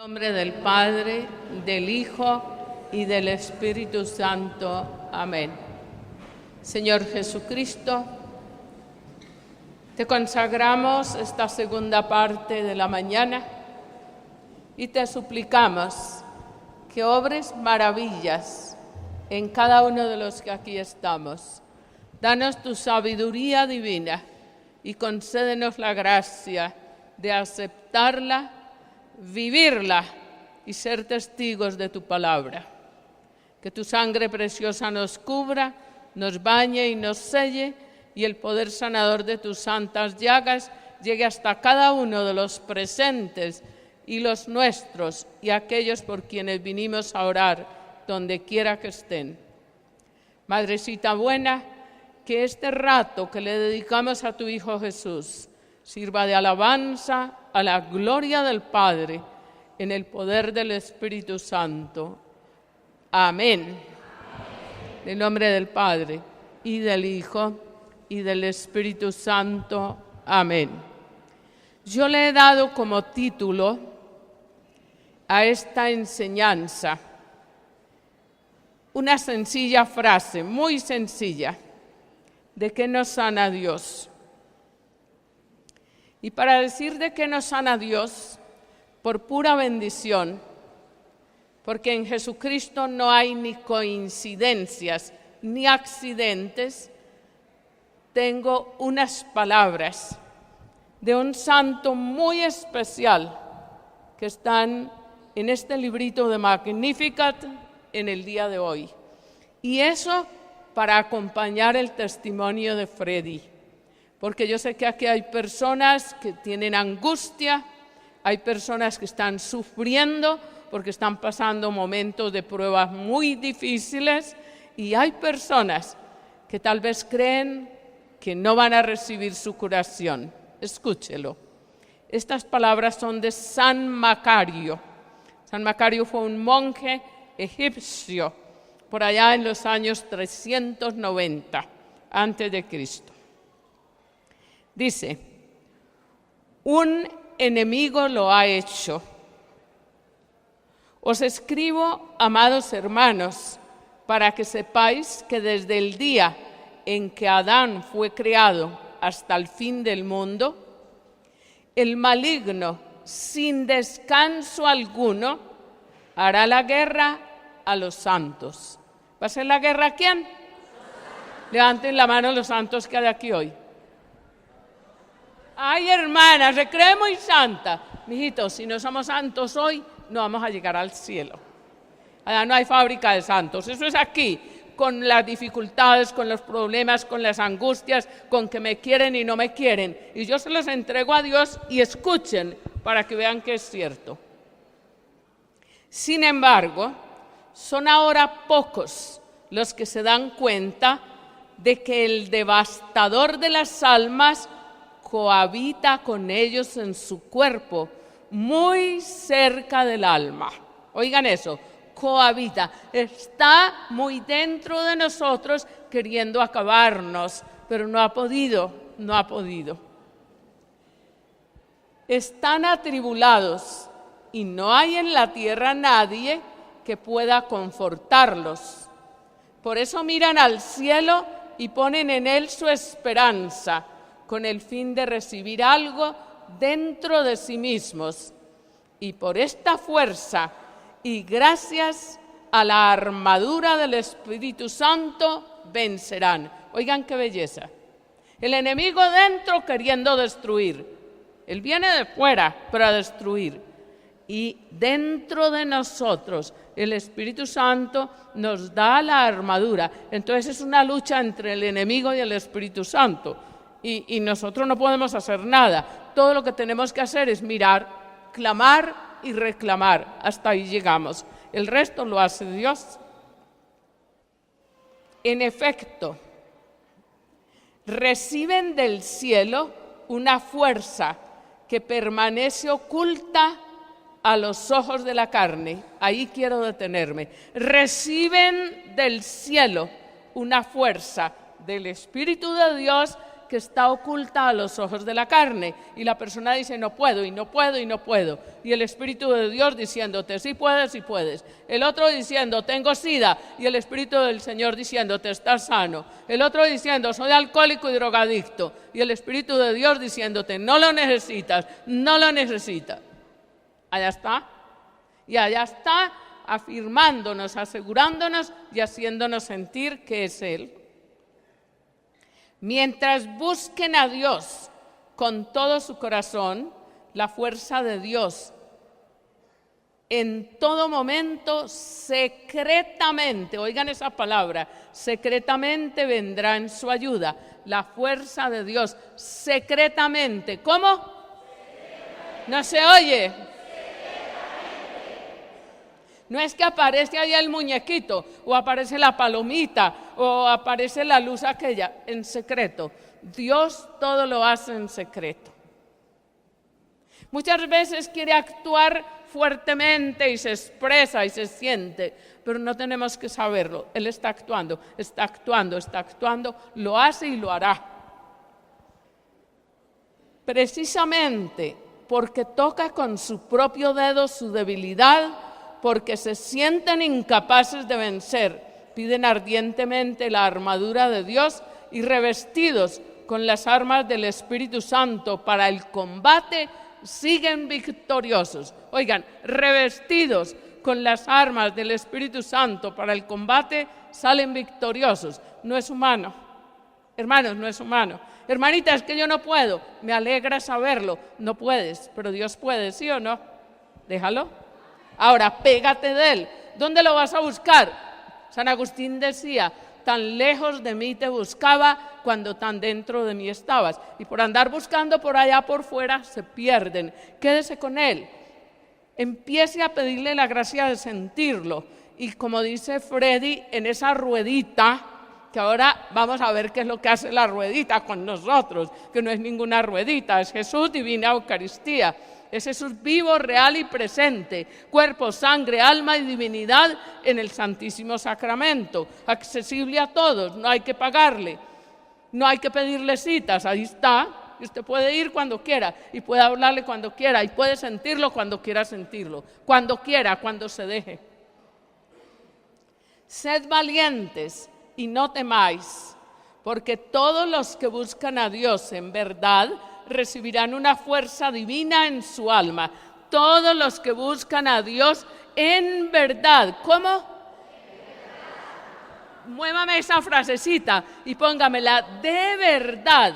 En nombre del Padre, del Hijo y del Espíritu Santo. Amén. Señor Jesucristo, te consagramos esta segunda parte de la mañana y te suplicamos que obres maravillas en cada uno de los que aquí estamos. Danos tu sabiduría divina y concédenos la gracia de aceptarla, vivirla y ser testigos de tu palabra. Que tu sangre preciosa nos cubra, nos bañe y nos selle, y el poder sanador de tus santas llagas llegue hasta cada uno de los presentes y los nuestros y aquellos por quienes vinimos a orar, donde quiera que estén. Madrecita buena, que este rato que le dedicamos a tu Hijo Jesús sirva de alabanza a la gloria del Padre, en el poder del Espíritu Santo. Amén. En el nombre del Padre, y del Hijo, y del Espíritu Santo. Amén. Yo le he dado como título a esta enseñanza una sencilla frase, muy sencilla: ¿de qué nos sana Dios? Y para decir de qué nos sana Dios, por pura bendición, porque en Jesucristo no hay ni coincidencias ni accidentes, tengo unas palabras de un santo muy especial que están en este librito de Magnificat en el día de hoy. Y eso para acompañar el testimonio de Freddy, porque yo sé que aquí hay personas que tienen angustia, hay personas que están sufriendo porque están pasando momentos de pruebas muy difíciles, y hay personas que tal vez creen que no van a recibir su curación. Escúchelo. Estas palabras son de San Macario. San Macario fue un monje egipcio por allá en los años 390 antes de Cristo. Dice: un enemigo lo ha hecho. Os escribo, amados hermanos, para que sepáis que desde el día en que Adán fue creado hasta el fin del mundo, el maligno, sin descanso alguno, hará la guerra a los santos. ¿Va a ser la guerra a quién? Levanten la mano los santos que hay aquí hoy. Ay, hermana, se cree muy santa. Mijitos, si no somos santos hoy, no vamos a llegar al cielo. Allá no hay fábrica de santos. Eso es aquí, con las dificultades, con los problemas, con las angustias, con que me quieren y no me quieren. Y yo se los entrego a Dios y escuchen para que vean que es cierto. Sin embargo, son ahora pocos los que se dan cuenta de que el devastador de las almas cohabita con ellos en su cuerpo, muy cerca del alma. Oigan eso, cohabita, está muy dentro de nosotros queriendo acabarnos, pero no ha podido. Están atribulados y no hay en la tierra nadie que pueda confortarlos. Por eso miran al cielo y ponen en él su esperanza, con el fin de recibir algo dentro de sí mismos. Y por esta fuerza, y gracias a la armadura del Espíritu Santo, vencerán. Oigan qué belleza. El enemigo dentro queriendo destruir. Él viene de fuera para destruir. Y dentro de nosotros, el Espíritu Santo nos da la armadura. Entonces es una lucha entre el enemigo y el Espíritu Santo. Y nosotros no podemos hacer nada. Todo lo que tenemos que hacer es mirar, clamar y reclamar. Hasta ahí llegamos. El resto lo hace Dios. En efecto, reciben del cielo una fuerza que permanece oculta a los ojos de la carne. Ahí quiero detenerme. Reciben del cielo una fuerza del Espíritu de Dios que está oculta a los ojos de la carne. Y la persona dice, no puedo, y no puedo, y no puedo. Y el Espíritu de Dios diciéndote, sí puedes, sí puedes. El otro diciendo, tengo sida. Y el Espíritu del Señor diciéndote, estás sano. El otro diciendo, soy alcohólico y drogadicto. Y el Espíritu de Dios diciéndote, no lo necesitas, no lo necesitas. Allá está. Y allá está afirmándonos, asegurándonos y haciéndonos sentir que es Él. Mientras busquen a Dios con todo su corazón, la fuerza de Dios en todo momento, secretamente, oigan esa palabra, secretamente vendrá en su ayuda. La fuerza de Dios, secretamente. ¿Cómo? Secretamente. ¿No se oye? No es que aparece ahí el muñequito, o aparece la palomita, o aparece la luz aquella, en secreto. Dios todo lo hace en secreto. Muchas veces quiere actuar fuertemente y se expresa y se siente, pero no tenemos que saberlo. Él está actuando, está actuando, está actuando, lo hace y lo hará. Precisamente porque toca con su propio dedo su debilidad, porque se sienten incapaces de vencer, piden ardientemente la armadura de Dios y revestidos con las armas del Espíritu Santo para el combate, siguen victoriosos. Oigan, revestidos con las armas del Espíritu Santo para el combate, salen victoriosos. No es humano. Hermanos, no es humano. Hermanita, es que yo no puedo. Me alegra saberlo. No puedes, pero Dios puede, ¿sí o no? Déjalo. Ahora, pégate de Él. ¿Dónde lo vas a buscar? San Agustín decía, tan lejos de mí te buscaba cuando tan dentro de mí estabas. Y por andar buscando por allá por fuera se pierden. Quédese con Él. Empiece a pedirle la gracia de sentirlo. Y como dice Freddy, en esa ruedita, que ahora vamos a ver qué es lo que hace la ruedita con nosotros, que no es ninguna ruedita, es Jesús, divina Eucaristía. Es Jesús vivo, real y presente, cuerpo, sangre, alma y divinidad en el Santísimo Sacramento, accesible a todos, no hay que pagarle, no hay que pedirle citas, ahí está, y usted puede ir cuando quiera, y puede hablarle cuando quiera, y puede sentirlo cuando quiera sentirlo, cuando quiera, cuando se deje. Sed valientes y no temáis, porque todos los que buscan a Dios en verdad recibirán una fuerza divina en su alma. Todos los que buscan a Dios en verdad. ¿Cómo? Muévame esa frasecita y póngamela de verdad.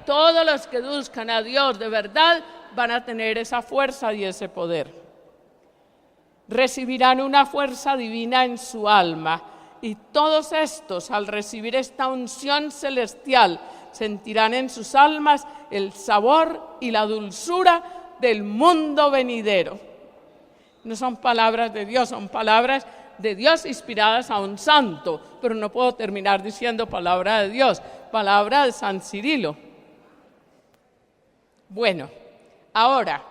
Todos los que buscan a Dios de verdad van a tener esa fuerza y ese poder. Recibirán una fuerza divina en su alma. Y todos estos, al recibir esta unción celestial, sentirán en sus almas el sabor y la dulzura del mundo venidero. No son palabras de Dios, son palabras de Dios inspiradas a un santo, pero no puedo terminar diciendo palabra de Dios, palabra de San Cirilo. Bueno, ahora,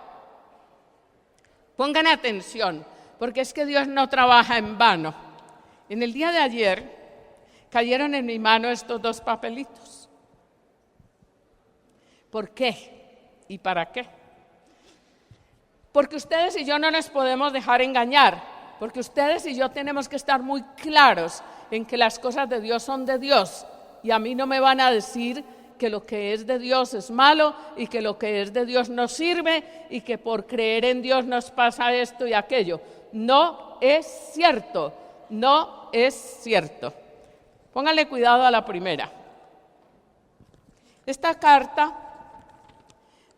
pongan atención, porque es que Dios no trabaja en vano. En el día de ayer cayeron en mi mano estos dos papelitos. ¿Por qué? ¿Y para qué? Porque ustedes y yo no nos podemos dejar engañar, porque ustedes y yo tenemos que estar muy claros en que las cosas de Dios son de Dios, y a mí no me van a decir que lo que es de Dios es malo y que lo que es de Dios no sirve y que por creer en Dios nos pasa esto y aquello. No es cierto, no es cierto. Pónganle cuidado a la primera. Esta carta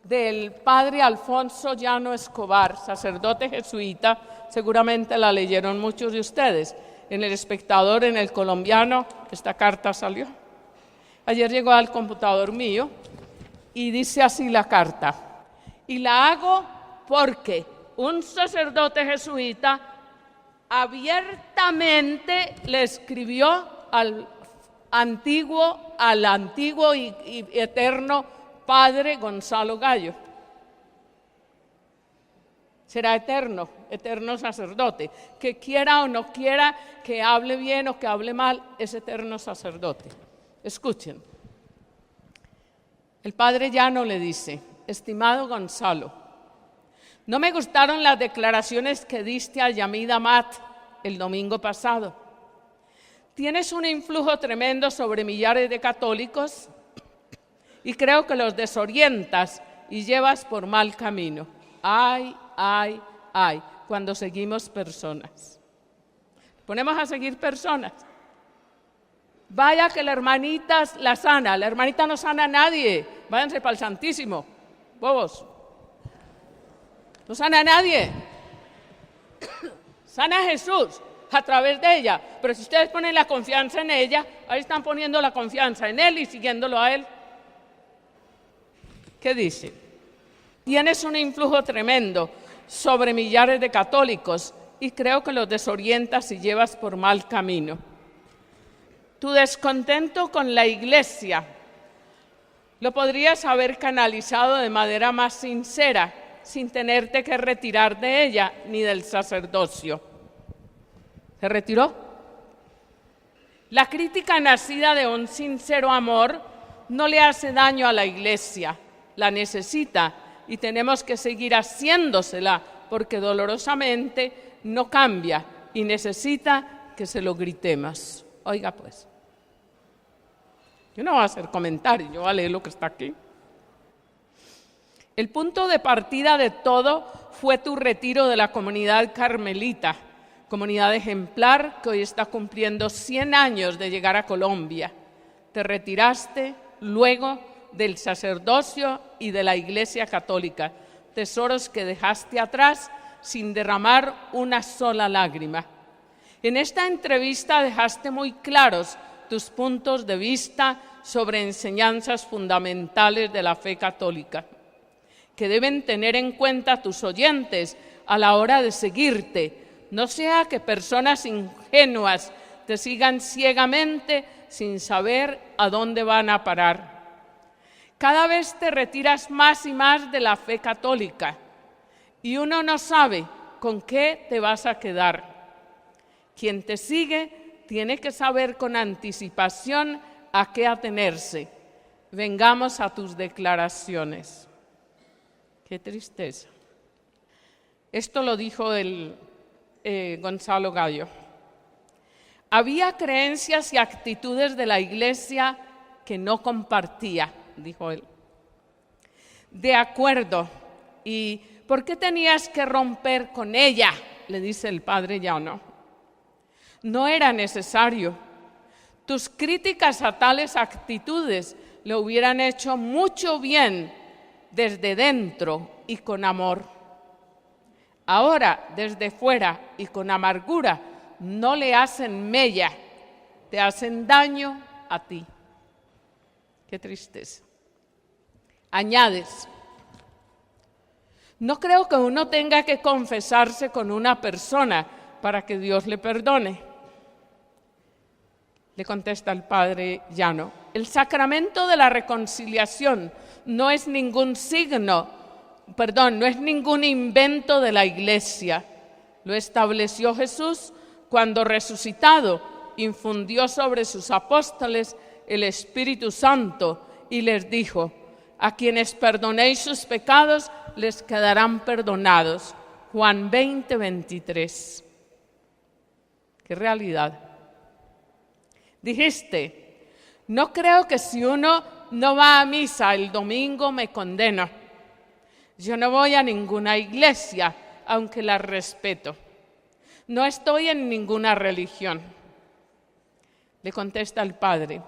del padre Alfonso Llano Escobar, sacerdote jesuita, seguramente la leyeron muchos de ustedes. En El Espectador, en El Colombiano, esta carta salió. Ayer llegó al computador mío y dice así la carta. Y la hago porque un sacerdote jesuita abiertamente le escribió al antiguo y eterno padre Gonzalo Gallo. Será eterno sacerdote. Que quiera o no quiera, que hable bien o que hable mal, es eterno sacerdote. Escuchen. El padre Llano le dice: estimado Gonzalo, no me gustaron las declaraciones que diste a Yamid Amat el domingo pasado. Tienes un influjo tremendo sobre millares de católicos y creo que los desorientas y llevas por mal camino. Ay, ay, ay, cuando seguimos personas. Ponemos a seguir personas. Vaya que la hermanita la sana, la hermanita no sana a nadie. Váyanse para el Santísimo, bobos. No sana a nadie. Sana a Jesús a través de ella. Pero si ustedes ponen la confianza en ella, ahí están poniendo la confianza en Él y siguiéndolo a Él. ¿Qué dice? Tienes un influjo tremendo sobre millares de católicos y creo que los desorientas y llevas por mal camino. Tu descontento con la Iglesia lo podrías haber canalizado de manera más sincera, sin tenerte que retirar de ella ni del sacerdocio. ¿Se retiró? La crítica nacida de un sincero amor no le hace daño a la Iglesia, la necesita y tenemos que seguir haciéndosela porque dolorosamente no cambia y necesita que se lo gritemos. Oiga pues, yo no voy a hacer comentarios, yo voy a leer lo que está aquí. El punto de partida de todo fue tu retiro de la comunidad carmelita, comunidad ejemplar que hoy está cumpliendo 100 años de llegar a Colombia. Te retiraste luego del sacerdocio y de la Iglesia Católica, tesoros que dejaste atrás sin derramar una sola lágrima. En esta entrevista dejaste muy claros tus puntos de vista sobre enseñanzas fundamentales de la fe católica, que deben tener en cuenta tus oyentes a la hora de seguirte, no sea que personas ingenuas te sigan ciegamente sin saber a dónde van a parar. Cada vez te retiras más y más de la fe católica y uno no sabe con qué te vas a quedar. Quien te sigue tiene que saber con anticipación a qué atenerse. Vengamos a tus declaraciones. Qué tristeza. Esto lo dijo Gonzalo Gallo. Había creencias y actitudes de la Iglesia que no compartía, dijo él. De acuerdo. ¿Y por qué tenías que romper con ella? Le dice el padre Llano. No era necesario. Tus críticas a tales actitudes le hubieran hecho mucho bien desde dentro y con amor. Ahora, desde fuera y con amargura, no le hacen mella, te hacen daño a ti. Qué tristeza. Añades, no creo que uno tenga que confesarse con una persona para que Dios le perdone. Le contesta el padre Llano, el sacramento de la reconciliación no es ningún no es ningún invento de la Iglesia. Lo estableció Jesús cuando resucitado infundió sobre sus apóstoles el Espíritu Santo y les dijo, a quienes perdonéis sus pecados les quedarán perdonados. Juan 20:23. Qué realidad. Dijiste, no creo que si uno no va a misa el domingo me condena. Yo no voy a ninguna iglesia, aunque la respeto. No estoy en ninguna religión. Le contesta el padre.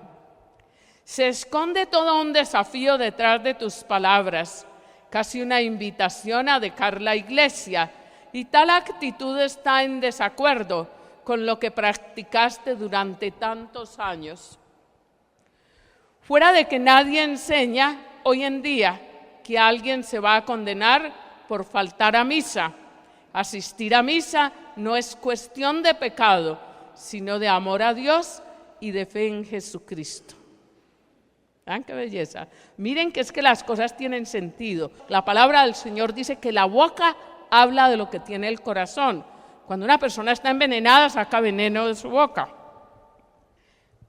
Se esconde todo un desafío detrás de tus palabras, casi una invitación a dejar la iglesia, y tal actitud está en desacuerdo con lo que practicaste durante tantos años. Fuera de que nadie enseña hoy en día que alguien se va a condenar por faltar a misa. Asistir a misa no es cuestión de pecado, sino de amor a Dios y de fe en Jesucristo. ¿Vean qué belleza? Miren que es que las cosas tienen sentido. La palabra del Señor dice que la boca habla de lo que tiene el corazón. Cuando una persona está envenenada, saca veneno de su boca.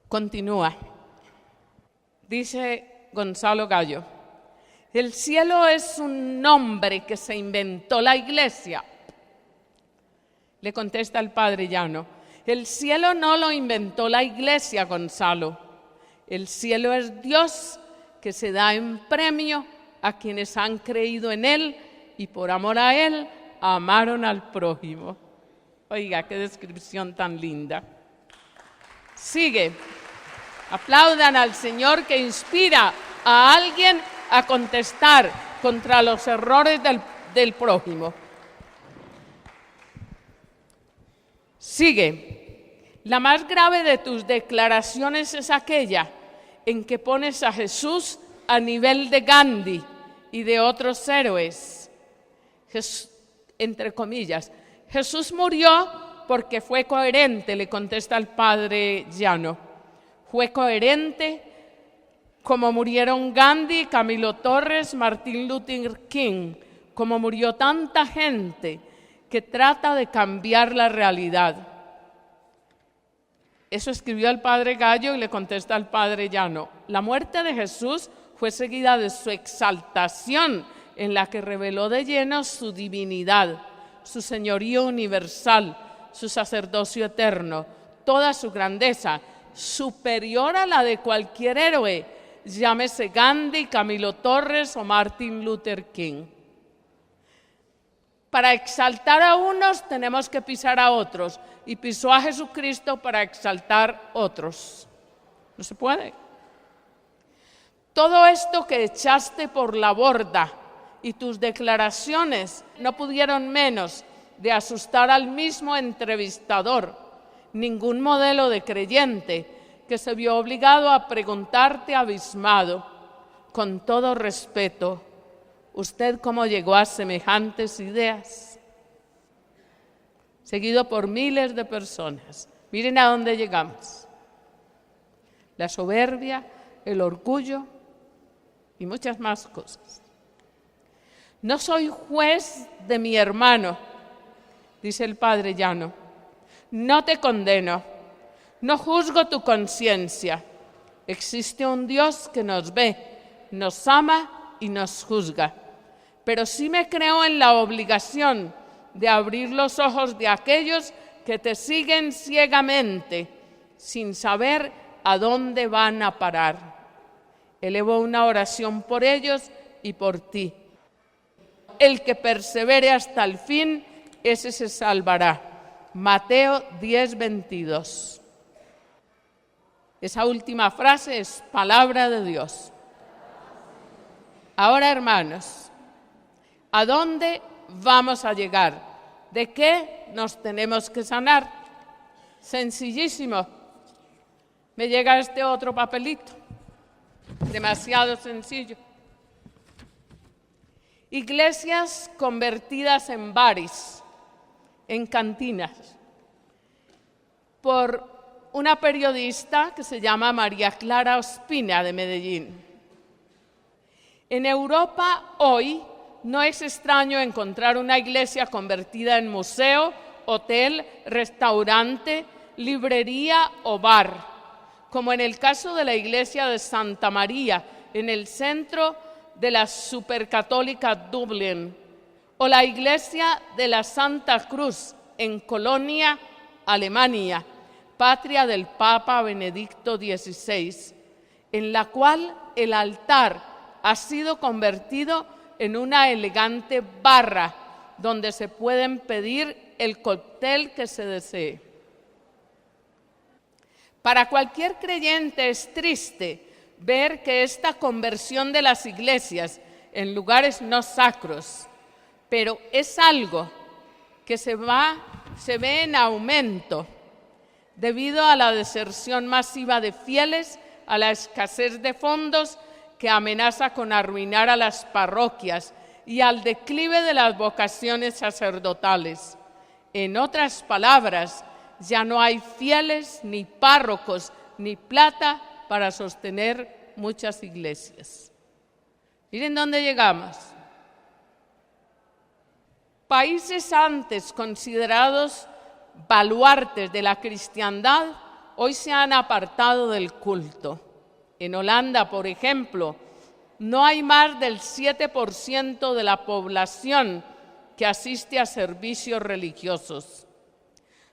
Continúa. Dice Gonzalo Gallo, El cielo es un nombre que se inventó la Iglesia. Le contesta el padre Llano. El cielo no lo inventó la Iglesia, Gonzalo. El cielo es Dios que se da en premio a quienes han creído en Él y por amor a Él amaron al prójimo. Oiga, qué descripción tan linda. Sigue. Aplaudan al Señor que inspira a alguien a contestar contra los errores del prójimo. Sigue. La más grave de tus declaraciones es aquella en que pones a Jesús a nivel de Gandhi y de otros héroes. Entre comillas, Jesús murió porque fue coherente, le contesta el padre Llano. Fue coherente como murieron Gandhi, Camilo Torres, Martin Luther King, como murió tanta gente que trata de cambiar la realidad. Eso escribió el padre Gallo y le contesta al padre Llano. La muerte de Jesús fue seguida de su exaltación, en la que reveló de lleno su divinidad, su señorío universal, su sacerdocio eterno, toda su grandeza, superior a la de cualquier héroe, llámese Gandhi, Camilo Torres o Martin Luther King. Para exaltar a unos tenemos que pisar a otros, y pisó a Jesucristo para exaltar otros. No se puede. Todo esto que echaste por la borda y tus declaraciones no pudieron menos de asustar al mismo entrevistador, ningún modelo de creyente, que se vio obligado a preguntarte abismado, con todo respeto, ¿usted cómo llegó a semejantes ideas? Seguido por miles de personas. Miren a dónde llegamos. La soberbia, el orgullo y muchas más cosas. No soy juez de mi hermano, dice el padre Llano. No te condeno, no juzgo tu conciencia. Existe un Dios que nos ve, nos ama y nos juzga. Pero sí me creo en la obligación de abrir los ojos de aquellos que te siguen ciegamente, sin saber a dónde van a parar. Elevo una oración por ellos y por ti. El que persevere hasta el fin, ese se salvará. Mateo 10:22. Esa última frase es palabra de Dios. Ahora, hermanos, ¿a dónde vamos a llegar? ¿De qué nos tenemos que sanar? Sencillísimo. Me llega este otro papelito, demasiado sencillo. Iglesias convertidas en bares, en cantinas, por una periodista que se llama María Clara Ospina, de Medellín. En Europa hoy no es extraño encontrar una iglesia convertida en museo, hotel, restaurante, librería o bar, como en el caso de la iglesia de Santa María, en el centro de la supercatólica Dublín, o la iglesia de la Santa Cruz en Colonia, Alemania, patria del Papa Benedicto XVI, en la cual el altar ha sido convertido en una elegante barra donde se pueden pedir el cóctel que se desee. Para cualquier creyente es triste ver que esta conversión de las iglesias en lugares no sacros, pero es algo que se ve en aumento debido a la deserción masiva de fieles, a la escasez de fondos que amenaza con arruinar a las parroquias y al declive de las vocaciones sacerdotales. En otras palabras, ya no hay fieles, ni párrocos, ni plata para sostener muchas iglesias. Miren dónde llegamos. Países antes considerados baluartes de la cristiandad, hoy se han apartado del culto. En Holanda, por ejemplo, no hay más del 7% de la población que asiste a servicios religiosos.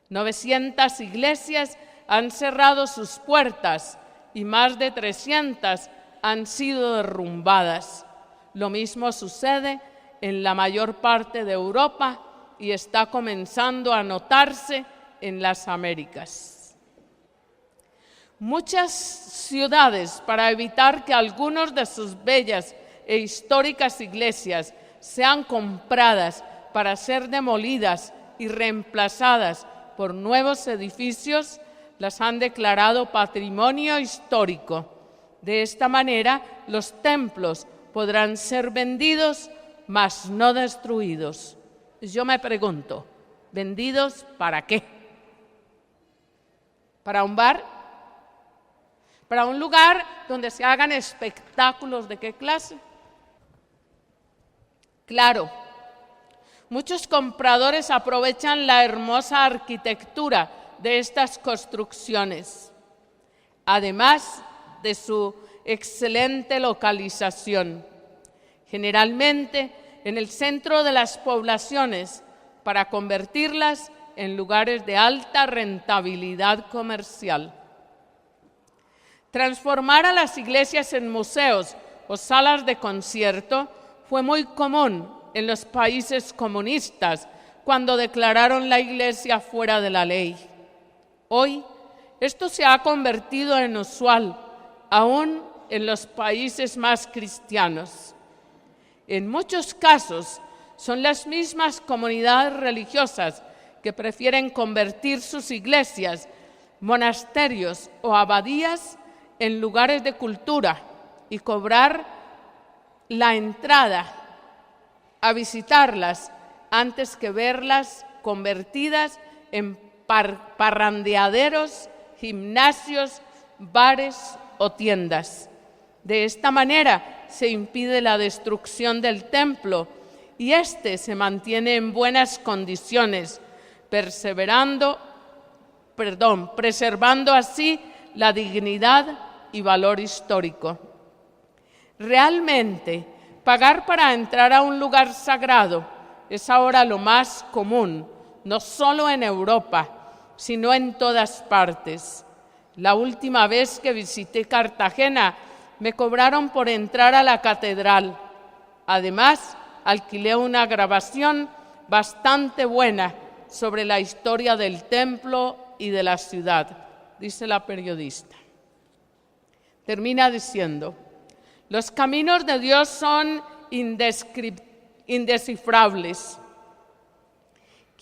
900 iglesias han cerrado sus puertas y más de 300 han sido derrumbadas. Lo mismo sucede en la mayor parte de Europa y está comenzando a notarse en las Américas. Muchas ciudades, para evitar que algunas de sus bellas e históricas iglesias sean compradas para ser demolidas y reemplazadas por nuevos edificios, las han declarado patrimonio histórico. De esta manera, los templos podrán ser vendidos, mas no destruidos. Yo me pregunto, ¿vendidos para qué? ¿Para un bar? ¿Para un lugar donde se hagan espectáculos de qué clase? Claro, muchos compradores aprovechan la hermosa arquitectura de estas construcciones, además de su excelente localización, generalmente en el centro de las poblaciones, para convertirlas en lugares de alta rentabilidad comercial. Transformar a las iglesias en museos o salas de concierto fue muy común en los países comunistas cuando declararon la iglesia fuera de la ley. Hoy, esto se ha convertido en usual, aún en los países más cristianos. En muchos casos, son las mismas comunidades religiosas que prefieren convertir sus iglesias, monasterios o abadías en lugares de cultura y cobrar la entrada a visitarlas antes que verlas convertidas en parrandeaderos, gimnasios, bares o tiendas. De esta manera se impide la destrucción del templo y éste se mantiene en buenas condiciones, preservando así la dignidad y valor histórico. Realmente, pagar para entrar a un lugar sagrado es ahora lo más común, no solo en Europa, sino en todas partes. La última vez que visité Cartagena, me cobraron por entrar a la catedral. Además, alquilé una grabación bastante buena sobre la historia del templo y de la ciudad, dice la periodista. Termina diciendo: los caminos de Dios son indescifrables.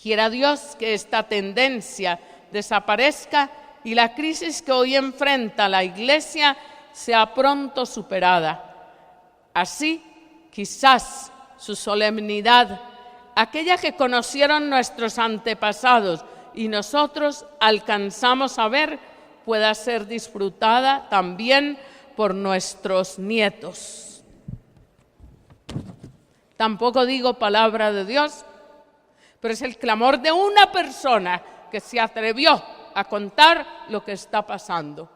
Quiera Dios que esta tendencia desaparezca y la crisis que hoy enfrenta la Iglesia sea pronto superada. Así, quizás su solemnidad, aquella que conocieron nuestros antepasados y nosotros alcanzamos a ver, pueda ser disfrutada también por nuestros nietos. Tampoco digo palabra de Dios, pero es el clamor de una persona que se atrevió a contar lo que está pasando.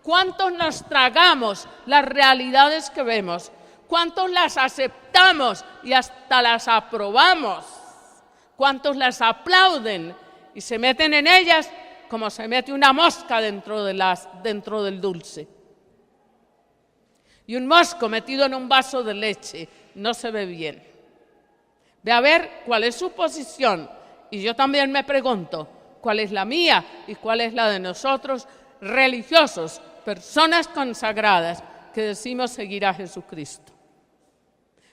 ¿Cuántos nos tragamos las realidades que vemos? ¿Cuántos las aceptamos y hasta las aprobamos? ¿Cuántos las aplauden y se meten en ellas como se mete una mosca dentro del dulce? Y un mosco metido en un vaso de leche no se ve bien. Ve a ver cuál es su posición. Y yo también me pregunto, ¿cuál es la mía y cuál es la de nosotros, religiosos, personas consagradas que decimos seguir a Jesucristo?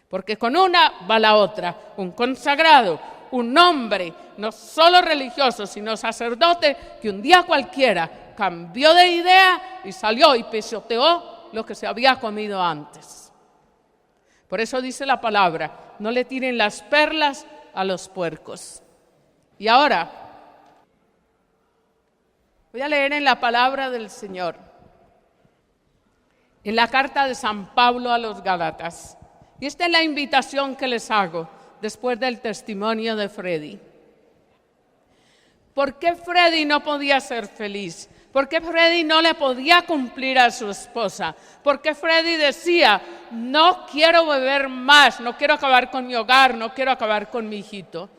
Porque con una va la otra. Un consagrado, un hombre, no solo religioso, sino sacerdote, que un día cualquiera cambió de idea y salió y pisoteó lo que se había comido antes. Por eso dice la palabra: no le tiren las perlas a los puercos. Y ahora voy a leer en la palabra del Señor, en la carta de San Pablo a los Gálatas. Y esta es la invitación que les hago después del testimonio de Freddy. ¿Por qué Freddy no podía ser feliz? ¿Por qué Freddy no le podía cumplir a su esposa? ¿Por qué Freddy decía, no quiero beber más, no quiero acabar con mi hogar, no quiero acabar con mi hijito?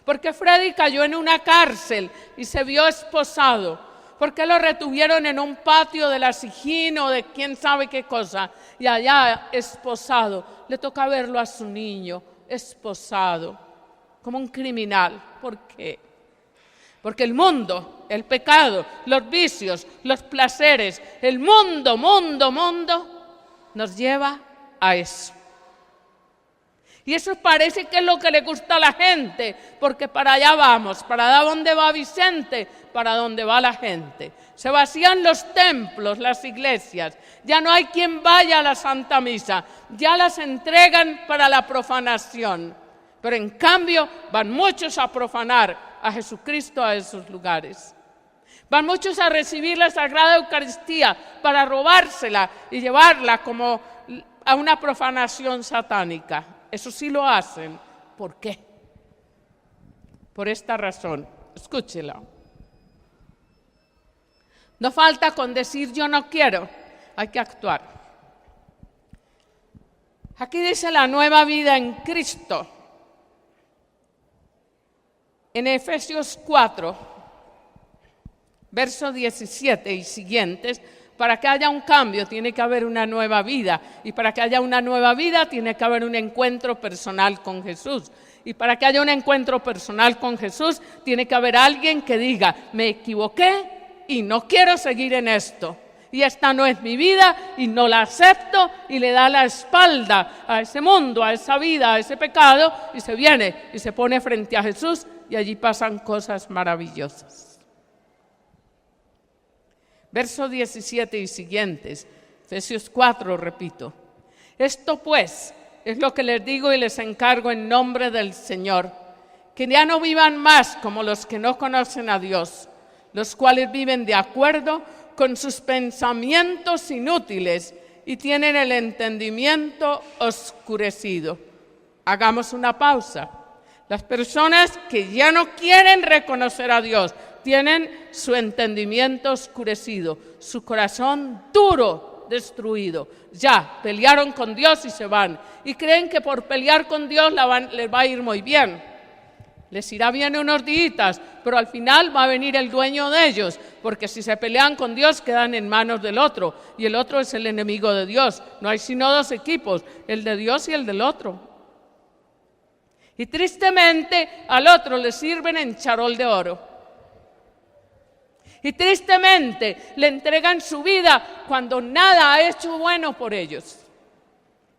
¿Por qué Freddy cayó en una cárcel y se vio esposado? ¿Por qué lo retuvieron en un patio de la Sijín o de quién sabe qué cosa? Y allá esposado, le toca verlo a su niño esposado, como un criminal. ¿Por qué? Porque el mundo, el pecado, los vicios, los placeres, el mundo, nos lleva a eso. Y eso parece que es lo que le gusta a la gente, porque para allá vamos, para allá donde va Vicente, para donde va la gente. Se vacían los templos, las iglesias, ya no hay quien vaya a la Santa Misa, ya las entregan para la profanación. Pero en cambio van muchos a profanar a Jesucristo a esos lugares. Van muchos a recibir la Sagrada Eucaristía para robársela y llevarla como a una profanación satánica. Eso sí lo hacen. ¿Por qué? Por esta razón. Escúchela. No falta con decir yo no quiero, hay que actuar. Aquí dice la nueva vida en Cristo. En Efesios 4, verso 17 y siguientes, para que haya un cambio tiene que haber una nueva vida. Y para que haya una nueva vida tiene que haber un encuentro personal con Jesús. Y para que haya un encuentro personal con Jesús tiene que haber alguien que diga, me equivoqué y no quiero seguir en esto. Y esta no es mi vida y no la acepto, y le da la espalda a ese mundo, a esa vida, a ese pecado, y se viene y se pone frente a Jesús y allí pasan cosas maravillosas. Verso 17 y siguientes, Efesios 4, repito. Esto pues es lo que les digo y les encargo en nombre del Señor, que ya no vivan más como los que no conocen a Dios, los cuales viven de acuerdo con sus pensamientos inútiles y tienen el entendimiento oscurecido. Hagamos una pausa. Las personas que ya no quieren reconocer a Dios tienen su entendimiento oscurecido, su corazón duro, destruido. Ya pelearon con Dios y se van. Y creen que por pelear con Dios les va a ir muy bien. Les irá bien unos días, pero al final va a venir el dueño de ellos, porque si se pelean con Dios quedan en manos del otro, y el otro es el enemigo de Dios. No hay sino dos equipos, el de Dios y el del otro. Y tristemente al otro le sirven en charol de oro. Y tristemente le entregan su vida cuando nada ha hecho bueno por ellos.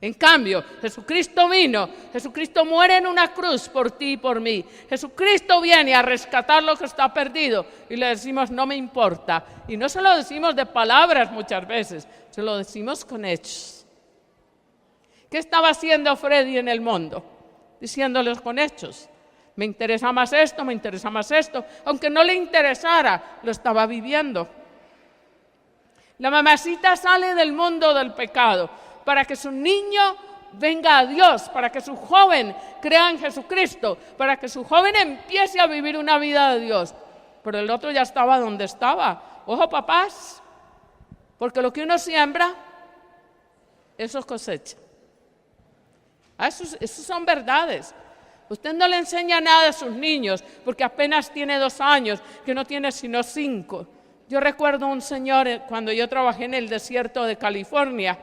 En cambio, Jesucristo vino, Jesucristo muere en una cruz por ti y por mí. Jesucristo viene a rescatar lo que está perdido y le decimos no me importa. Y no se lo decimos de palabras muchas veces, se lo decimos con hechos. ¿Qué estaba haciendo Freddy en el mundo? Diciéndoles con hechos. Me interesa más esto, me interesa más esto. Aunque no le interesara, lo estaba viviendo. La mamacita sale del mundo del pecado para que su niño venga a Dios, para que su joven crea en Jesucristo, para que su joven empiece a vivir una vida de Dios. Pero el otro ya estaba donde estaba. Ojo, papás, porque lo que uno siembra, eso cosecha. Eso son verdades. Usted no le enseña nada a sus niños, porque apenas tiene 2 años, que no tiene sino 5. Yo recuerdo un señor, cuando yo trabajé en el desierto de California,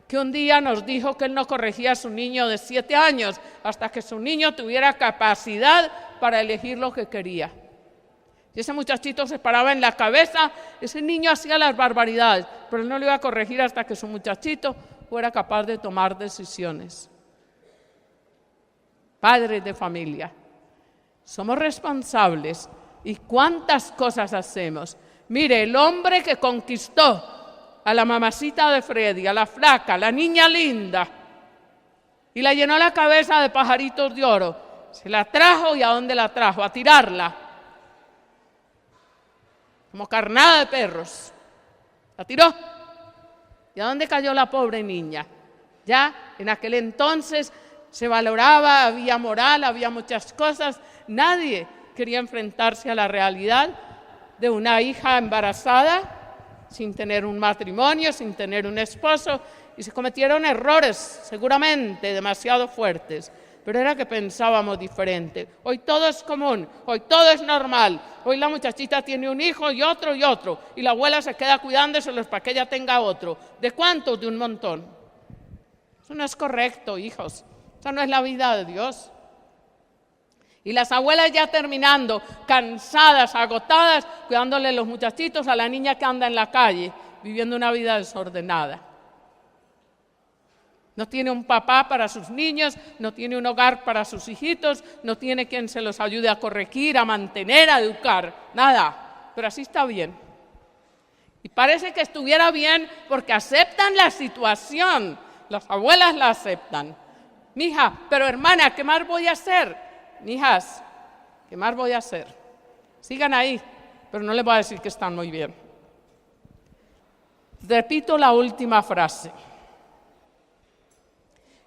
que un día nos dijo que él no corregía a su niño de 7 años hasta que su niño tuviera capacidad para elegir lo que quería. Y ese muchachito se paraba en la cabeza, ese niño hacía las barbaridades, pero él no lo iba a corregir hasta que su muchachito fuera capaz de tomar decisiones. Padres de familia, somos responsables y cuántas cosas hacemos. Mire, el hombre que conquistó a la mamacita de Freddy, a la flaca, la niña linda, y la llenó la cabeza de pajaritos de oro, se la trajo y ¿a dónde la trajo? A tirarla, como carnada de perros. La tiró. ¿Y a dónde cayó la pobre niña? Ya en aquel entonces se valoraba, había moral, había muchas cosas. Nadie quería enfrentarse a la realidad de una hija embarazada, sin tener un matrimonio, sin tener un esposo, y se cometieron errores seguramente demasiado fuertes, pero era que pensábamos diferente. Hoy todo es común, hoy todo es normal, hoy la muchachita tiene un hijo y otro, y la abuela se queda cuidándoselos para que ella tenga otro. ¿De cuántos? De un montón. Eso no es correcto, hijos, esa no es la vida de Dios. Y las abuelas ya terminando, cansadas, agotadas, cuidándole los muchachitos a la niña que anda en la calle, viviendo una vida desordenada. No tiene un papá para sus niños, no tiene un hogar para sus hijitos, no tiene quien se los ayude a corregir, a mantener, a educar, nada. Pero así está bien. Y parece que estuviera bien porque aceptan la situación, las abuelas la aceptan. Mija, pero hermana, ¿qué más voy a hacer? Mijas, ¿qué más voy a hacer? Sigan ahí, pero no les voy a decir que están muy bien. Repito la última frase.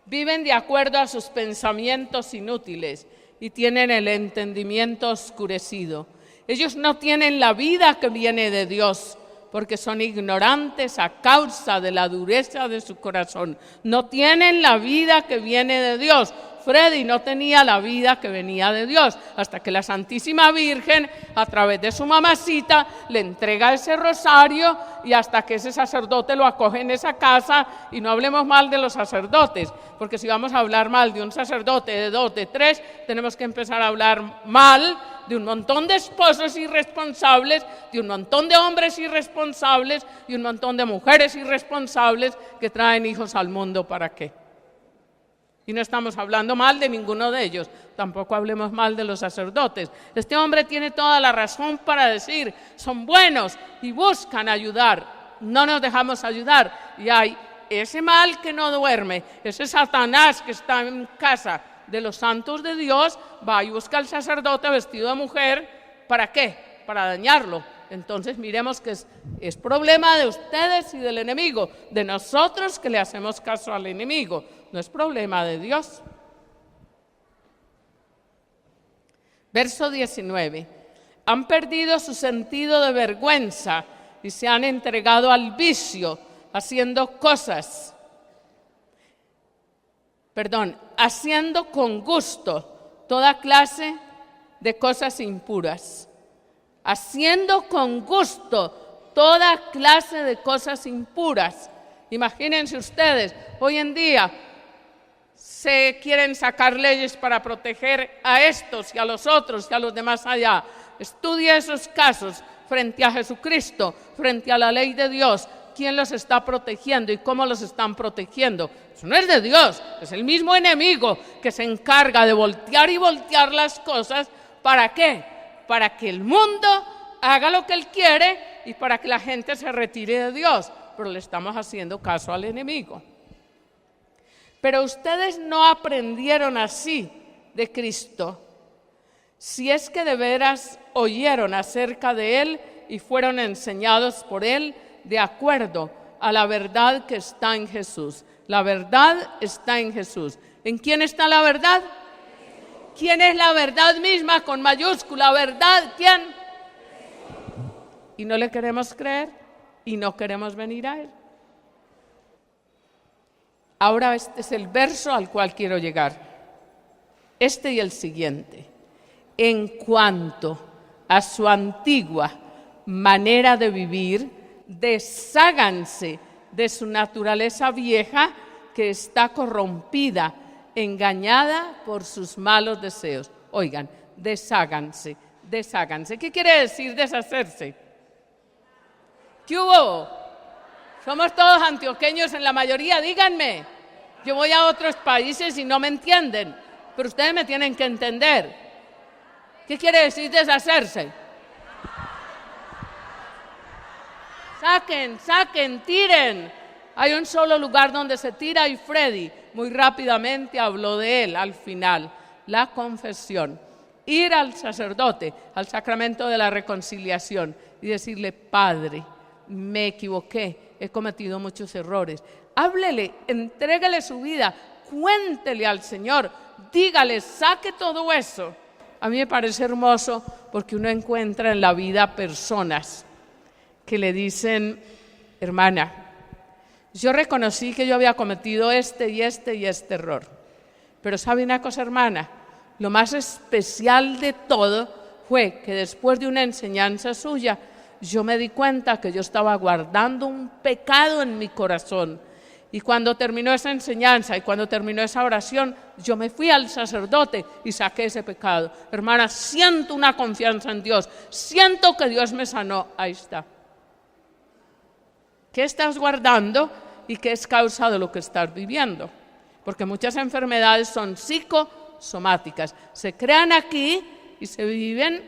Viven de acuerdo a sus pensamientos inútiles y tienen el entendimiento oscurecido. Ellos no tienen la vida que viene de Dios, porque son ignorantes a causa de la dureza de su corazón. No tienen la vida que viene de Dios. Freddy no tenía la vida que venía de Dios, hasta que la Santísima Virgen, a través de su mamacita, le entrega ese rosario y hasta que ese sacerdote lo acoge en esa casa. Y no hablemos mal de los sacerdotes, porque si vamos a hablar mal de un sacerdote, de dos, de tres, tenemos que empezar a hablar mal de un montón de esposos irresponsables, de un montón de hombres irresponsables y un montón de mujeres irresponsables que traen hijos al mundo. ¿Para qué? Y no estamos hablando mal de ninguno de ellos, tampoco hablemos mal de los sacerdotes. Este hombre tiene toda la razón para decir, son buenos y buscan ayudar, no nos dejamos ayudar. Y hay ese mal que no duerme, ese Satanás que está en casa de los santos de Dios, va y busca al sacerdote vestido de mujer. ¿Para qué? Para dañarlo. Entonces miremos que es problema de ustedes y del enemigo, de nosotros que le hacemos caso al enemigo, no es problema de Dios. Verso 19. Han perdido su sentido de vergüenza y se han entregado al vicio, haciendo con gusto toda clase de cosas impuras. Haciendo con gusto toda clase de cosas impuras. Imagínense ustedes, hoy en día se quieren sacar leyes para proteger a estos y a los otros y a los demás allá. Estudia esos casos frente a Jesucristo, frente a la ley de Dios. ¿Quién los está protegiendo y cómo los están protegiendo? Eso no es de Dios, es el mismo enemigo que se encarga de voltear y voltear las cosas. ¿Para qué? Para que el mundo haga lo que él quiere y para que la gente se retire de Dios. Pero le estamos haciendo caso al enemigo. Pero ustedes no aprendieron así de Cristo, si es que de veras oyeron acerca de Él y fueron enseñados por Él de acuerdo a la verdad que está en Jesús. La verdad está en Jesús. ¿En quién está la verdad? ¿Quién es la verdad misma con mayúscula? ¿Verdad? ¿Quién? Y no le queremos creer y no queremos venir a Él. Ahora este es el verso al cual quiero llegar. Este y el siguiente. En cuanto a su antigua manera de vivir, desháganse de su naturaleza vieja que está corrompida, engañada por sus malos deseos. Oigan, desháganse. ¿Qué quiere decir deshacerse? ¿Qué hubo? Somos todos antioqueños en la mayoría, díganme. Yo voy a otros países y no me entienden, pero ustedes me tienen que entender. ¿Qué quiere decir deshacerse? Saquen, tiren. Hay un solo lugar donde se tira y Freddy muy rápidamente habló de él al final, la confesión. Ir al sacerdote, al sacramento de la reconciliación y decirle, Padre, me equivoqué, he cometido muchos errores. Háblele, entrégale su vida, cuéntele al Señor, dígale, saque todo eso. A mí me parece hermoso porque uno encuentra en la vida personas que le dicen, hermana, yo reconocí que yo había cometido este y este error. Pero ¿sabe una cosa, hermana? Lo más especial de todo fue que después de una enseñanza suya, yo me di cuenta que yo estaba guardando un pecado en mi corazón. Y cuando terminó esa enseñanza y cuando terminó esa oración, yo me fui al sacerdote y saqué ese pecado. Hermana, siento una confianza en Dios, siento que Dios me sanó. Ahí está. ¿Qué estás guardando y qué es causa de lo que estás viviendo? Porque muchas enfermedades son psicosomáticas. Se crean aquí y se vive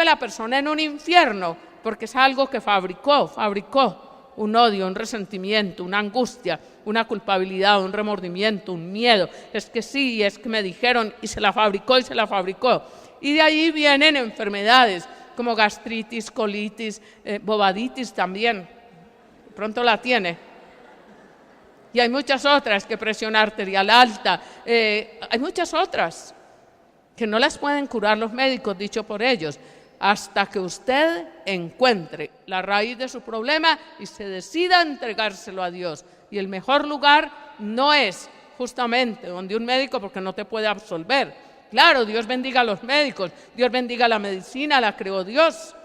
la persona en un infierno porque es algo que fabricó un odio, un resentimiento, una angustia, una culpabilidad, un remordimiento, un miedo. Es que sí, es que me dijeron y se la fabricó. Y de ahí vienen enfermedades como gastritis, colitis, bobaditis también. Pronto la tiene. Y hay muchas otras, que presión arterial alta. Hay muchas otras que no las pueden curar los médicos, dicho por ellos, hasta que usted encuentre la raíz de su problema y se decida a entregárselo a Dios. Y el mejor lugar no es justamente donde un médico, porque no te puede absolver. Claro, Dios bendiga a los médicos, Dios bendiga la medicina, la creó Dios.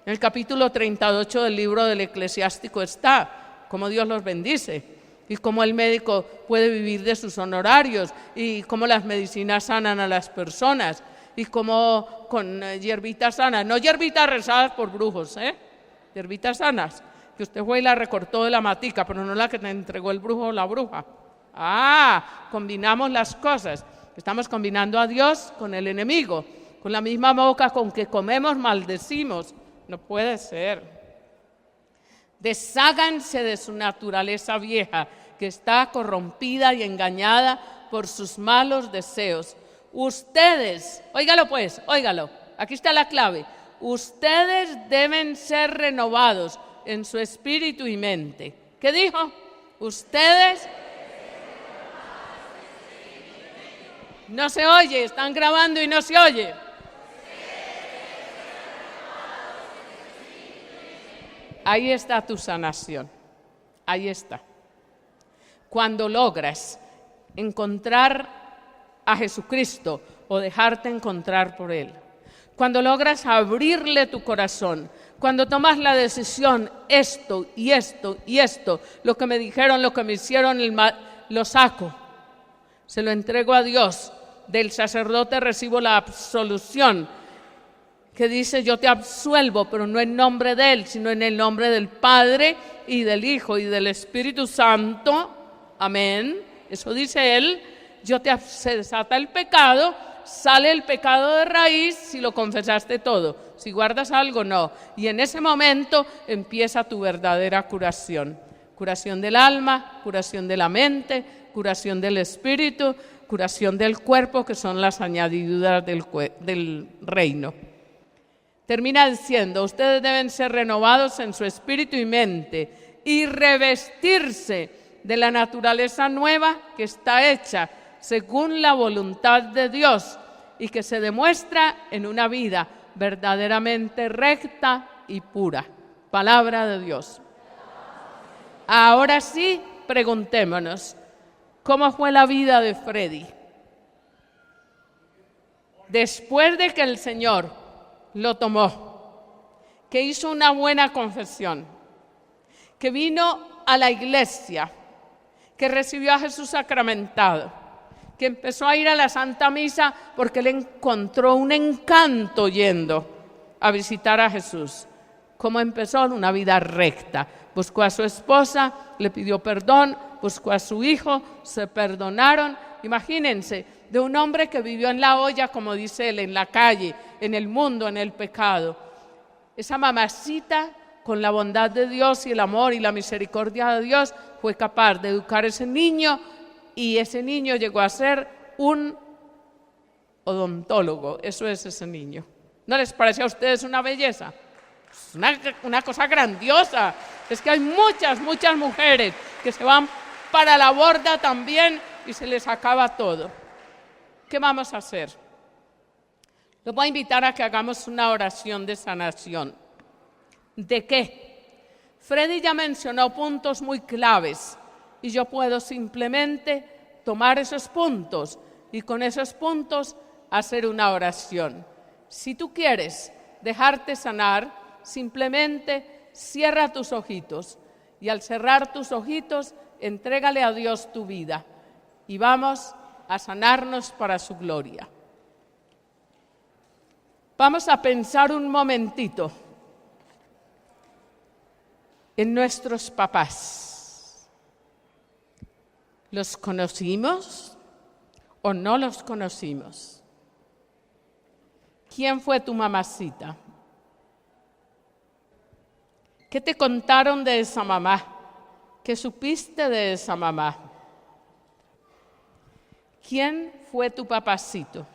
En el capítulo 38 del libro del Eclesiástico está cómo Dios los bendice y cómo el médico puede vivir de sus honorarios y cómo las medicinas sanan a las personas. Y como con hierbitas sanas, no hierbitas rezadas por brujos, hierbitas sanas, que usted fue y la recortó de la matica, pero no la que te entregó el brujo o la bruja. Combinamos las cosas. Estamos combinando a Dios con el enemigo. Con la misma boca con que comemos, maldecimos. No puede ser. Desháganse de su naturaleza vieja, que está corrompida y engañada por sus malos deseos. Ustedes, óigalo, aquí está la clave. Ustedes deben ser renovados en su espíritu y mente. ¿Qué dijo? Ustedes. No se oye, están grabando y no se oye. Ahí está tu sanación. Ahí está. Cuando logras encontrar a Jesucristo o dejarte encontrar por Él. Cuando logras abrirle tu corazón, cuando tomas la decisión, esto y esto y esto, lo que me dijeron, lo que me hicieron, lo saco, se lo entrego a Dios, del sacerdote recibo la absolución, que dice yo te absuelvo, pero no en nombre de Él, sino en el nombre del Padre y del Hijo y del Espíritu Santo, amén, eso dice Él. Se desata el pecado, sale el pecado de raíz si lo confesaste todo. Si guardas algo, no. Y en ese momento empieza tu verdadera curación. Curación del alma, curación de la mente, curación del espíritu, curación del cuerpo, que son las añadiduras del reino. Termina diciendo, ustedes deben ser renovados en su espíritu y mente y revestirse de la naturaleza nueva que está hecha según la voluntad de Dios y que se demuestra en una vida verdaderamente recta y pura. Palabra de Dios. Ahora sí, preguntémonos, ¿cómo fue la vida de Freddy? Después de que el Señor lo tomó, que hizo una buena confesión, que vino a la iglesia, que recibió a Jesús sacramentado, que empezó a ir a la Santa Misa porque él encontró un encanto yendo a visitar a Jesús. ¿Cómo empezó? Una vida recta. Buscó a su esposa, le pidió perdón, buscó a su hijo, se perdonaron. Imagínense, de un hombre que vivió en la olla, como dice él, en la calle, en el mundo, en el pecado. Esa mamacita, con la bondad de Dios y el amor y la misericordia de Dios, fue capaz de educar a ese niño. Y ese niño llegó a ser un odontólogo. Eso es ese niño. ¿No les parece a ustedes una belleza? Es una cosa grandiosa. Es que hay muchas mujeres que se van para la borda también y se les acaba todo. ¿Qué vamos a hacer? Les voy a invitar a que hagamos una oración de sanación. ¿De qué? Freddy ya mencionó puntos muy claves y yo puedo simplemente tomar esos puntos y con esos puntos hacer una oración. Si tú quieres dejarte sanar, simplemente cierra tus ojitos y al cerrar tus ojitos, entrégale a Dios tu vida y vamos a sanarnos para su gloria. Vamos a pensar un momentito en nuestros papás. ¿Los conocimos o no los conocimos? ¿Quién fue tu mamacita? ¿Qué te contaron de esa mamá? ¿Qué supiste de esa mamá? ¿Quién fue tu papacito?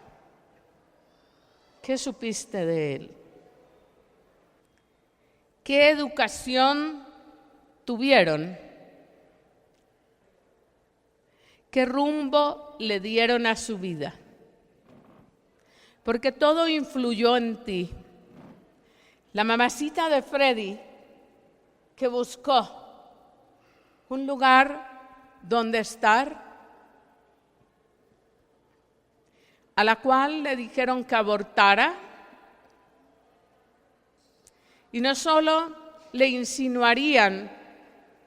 ¿Qué supiste de él? ¿Qué educación tuvieron? ¿Qué rumbo le dieron a su vida? Porque todo influyó en ti. La mamacita de Freddy, que buscó un lugar donde estar, a la cual le dijeron que abortara, y no solo le insinuarían,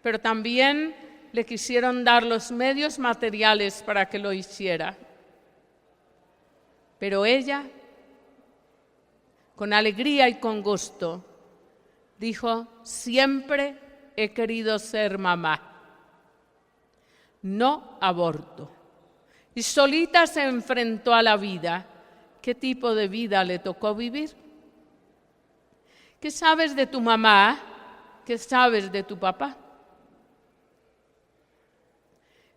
pero también le quisieron dar los medios materiales para que lo hiciera. Pero ella, con alegría y con gusto, dijo: siempre he querido ser mamá, no aborto. Y solita se enfrentó a la vida. ¿Qué tipo de vida le tocó vivir? ¿Qué sabes de tu mamá? ¿Qué sabes de tu papá?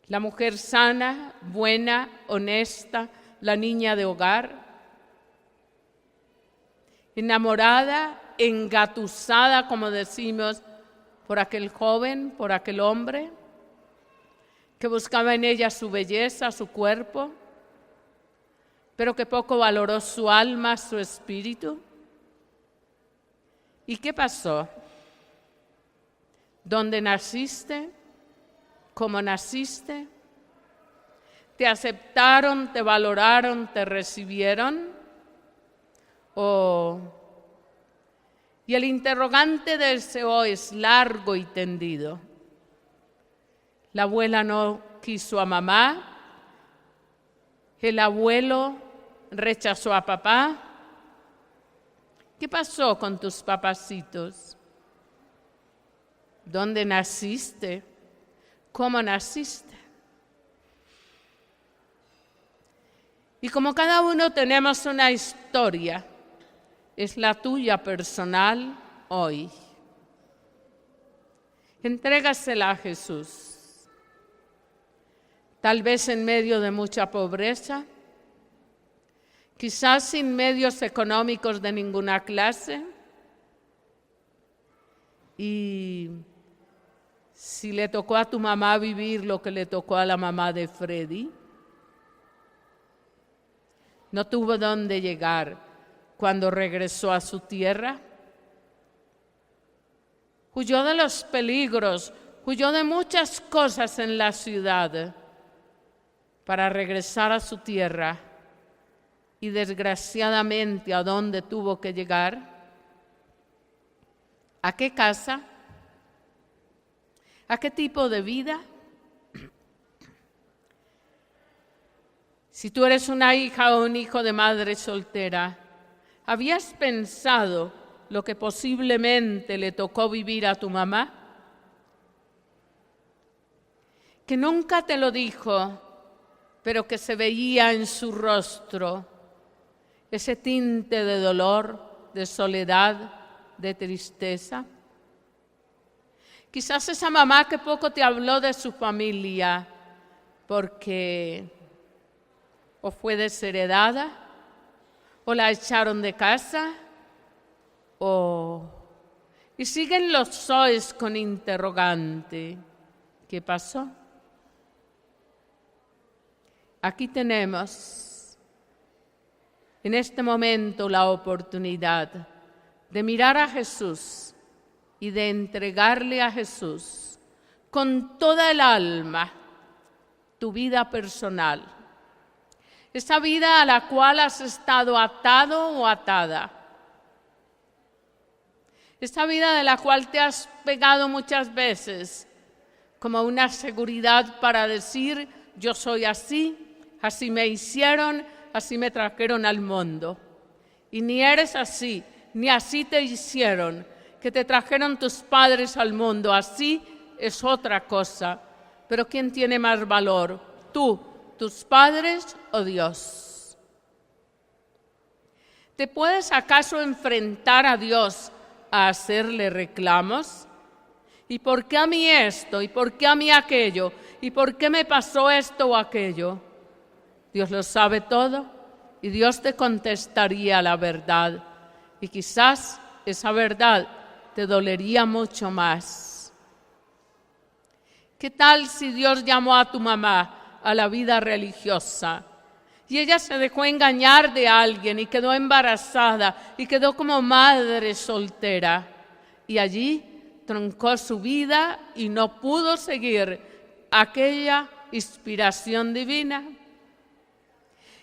La mujer sana, buena, honesta, la niña de hogar, enamorada, engatusada, como decimos, por aquel joven, por aquel hombre, que buscaba en ella su belleza, su cuerpo, pero que poco valoró su alma, su espíritu. ¿Y qué pasó? ¿Dónde naciste? ¿Cómo naciste? ¿Te aceptaron, te valoraron, te recibieron? Y el interrogante del CEO es largo y tendido. La abuela no quiso a mamá, el abuelo rechazó a papá. ¿Qué pasó con tus papacitos? ¿Dónde naciste? ¿Cómo naciste? Y como cada uno tenemos una historia, es la tuya personal hoy. Entrégasela a Jesús. Tal vez en medio de mucha pobreza, quizás sin medios económicos de ninguna clase. Y si le tocó a tu mamá vivir lo que le tocó a la mamá de Freddy, no tuvo dónde llegar cuando regresó a su tierra. Huyó de los peligros, huyó de muchas cosas en la ciudad para regresar a su tierra. Y desgraciadamente, ¿a dónde tuvo que llegar? ¿A qué casa? ¿A qué tipo de vida? Si tú eres una hija o un hijo de madre soltera, ¿habías pensado lo que posiblemente le tocó vivir a tu mamá? Que nunca te lo dijo, pero que se veía en su rostro ese tinte de dolor, de soledad, de tristeza. Quizás esa mamá que poco te habló de su familia porque o fue desheredada, o la echaron de casa, y siguen los soes con interrogante. ¿Qué pasó? Aquí tenemos en este momento la oportunidad de mirar a Jesús y de entregarle a Jesús con toda el alma tu vida personal, esa vida a la cual has estado atado o atada, esa vida de la cual te has pegado muchas veces como una seguridad para decir: yo soy así, así me hicieron, así me trajeron al mundo. Y ni eres así, ni así te hicieron, que te trajeron tus padres al mundo. Así es otra cosa. Pero ¿quién tiene más valor? ¿Tú, tus padres o Dios? ¿Te puedes acaso enfrentar a Dios a hacerle reclamos? ¿Y por qué a mí esto? ¿Y por qué a mí aquello? ¿Y por qué me pasó esto o aquello? Dios lo sabe todo y Dios te contestaría la verdad. Y quizás esa verdad te dolería mucho más. ¿Qué tal si Dios llamó a tu mamá a la vida religiosa y ella se dejó engañar de alguien y quedó embarazada y quedó como madre soltera y allí truncó su vida y no pudo seguir aquella inspiración divina?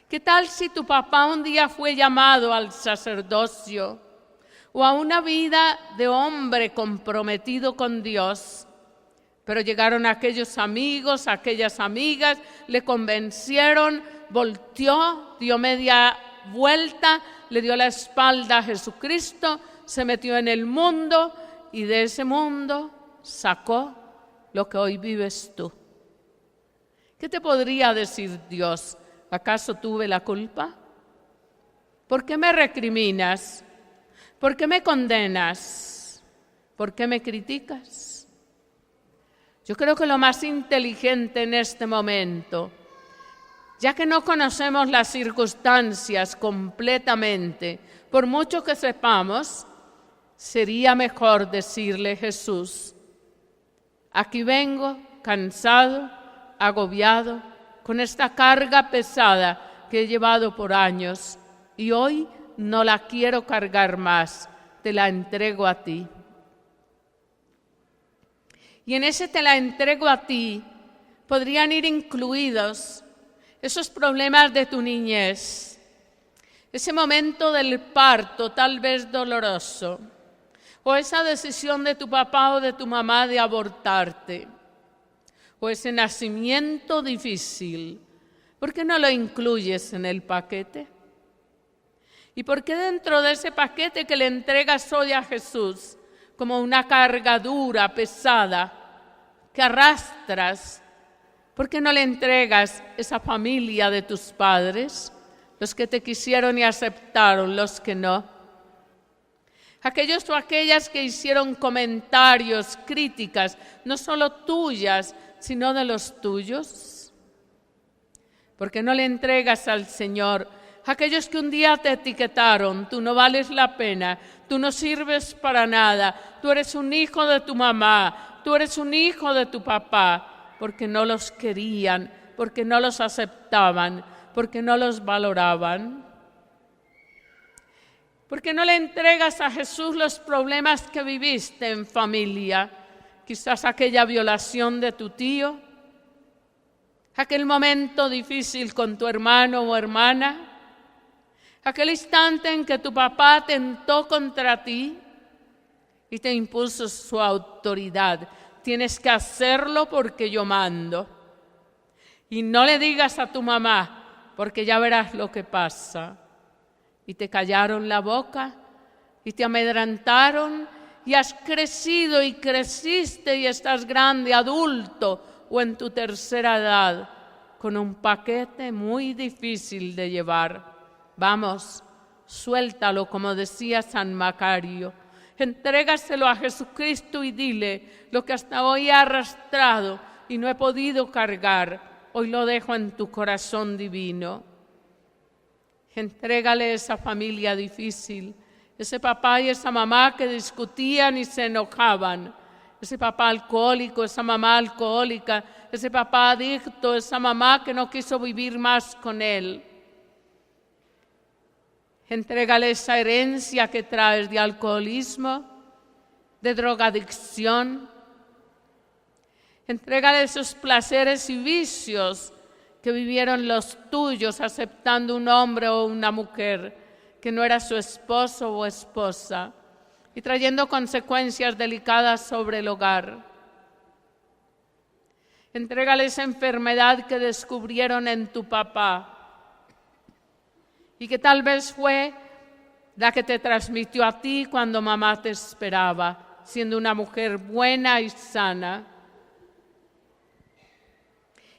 ¿Qué tal si tu papá un día fue llamado al sacerdocio o a una vida de hombre comprometido con Dios, pero llegaron aquellos amigos, aquellas amigas, le convencieron, volteó, dio media vuelta, le dio la espalda a Jesucristo, se metió en el mundo y de ese mundo sacó lo que hoy vives tú? ¿Qué te podría decir Dios? ¿Acaso tuve la culpa? ¿Por qué me recriminas? ¿Por qué me condenas? ¿Por qué me criticas? Yo creo que lo más inteligente en este momento, ya que no conocemos las circunstancias completamente, por mucho que sepamos, sería mejor decirle: Jesús, aquí vengo cansado, agobiado, con esta carga pesada que he llevado por años y hoy no la quiero cargar más, te la entrego a ti. Y en ese te la entrego a ti podrían ir incluidos esos problemas de tu niñez, ese momento del parto tal vez doloroso, o esa decisión de tu papá o de tu mamá de abortarte, o ese nacimiento difícil. ¿Por qué no lo incluyes en el paquete? ¿Y por qué dentro de ese paquete que le entregas hoy a Jesús como una carga dura, pesada, que arrastras, por qué no le entregas esa familia de tus padres, los que te quisieron y aceptaron, los que no? Aquellos o aquellas que hicieron comentarios, críticas, no solo tuyas, sino de los tuyos. ¿Por qué no le entregas al Señor aquellos que un día te etiquetaron? Tú no vales la pena, tú no sirves para nada, tú eres un hijo de tu mamá, tú eres un hijo de tu papá, porque no los querían, porque no los aceptaban, porque no los valoraban. ¿Por qué no le entregas a Jesús los problemas que viviste en familia? Quizás aquella violación de tu tío, aquel momento difícil con tu hermano o hermana, aquel instante en que tu papá tentó contra ti y te impuso su autoridad. Tienes que hacerlo porque yo mando. Y no le digas a tu mamá, porque ya verás lo que pasa. Y te callaron la boca y te amedrentaron y has crecido y creciste y estás grande, adulto o en tu tercera edad, con un paquete muy difícil de llevar. Vamos, suéltalo, como decía San Macario. Entrégaselo a Jesucristo y dile: lo que hasta hoy he arrastrado y no he podido cargar, hoy lo dejo en tu corazón divino. Entrégale esa familia difícil, ese papá y esa mamá que discutían y se enojaban, ese papá alcohólico, esa mamá alcohólica, ese papá adicto, esa mamá que no quiso vivir más con él. Entrégale esa herencia que traes de alcoholismo, de drogadicción. Entrégale esos placeres y vicios que vivieron los tuyos aceptando un hombre o una mujer que no era su esposo o esposa y trayendo consecuencias delicadas sobre el hogar. Entrégale esa enfermedad que descubrieron en tu papá y que tal vez fue la que te transmitió a ti cuando mamá te esperaba, siendo una mujer buena y sana.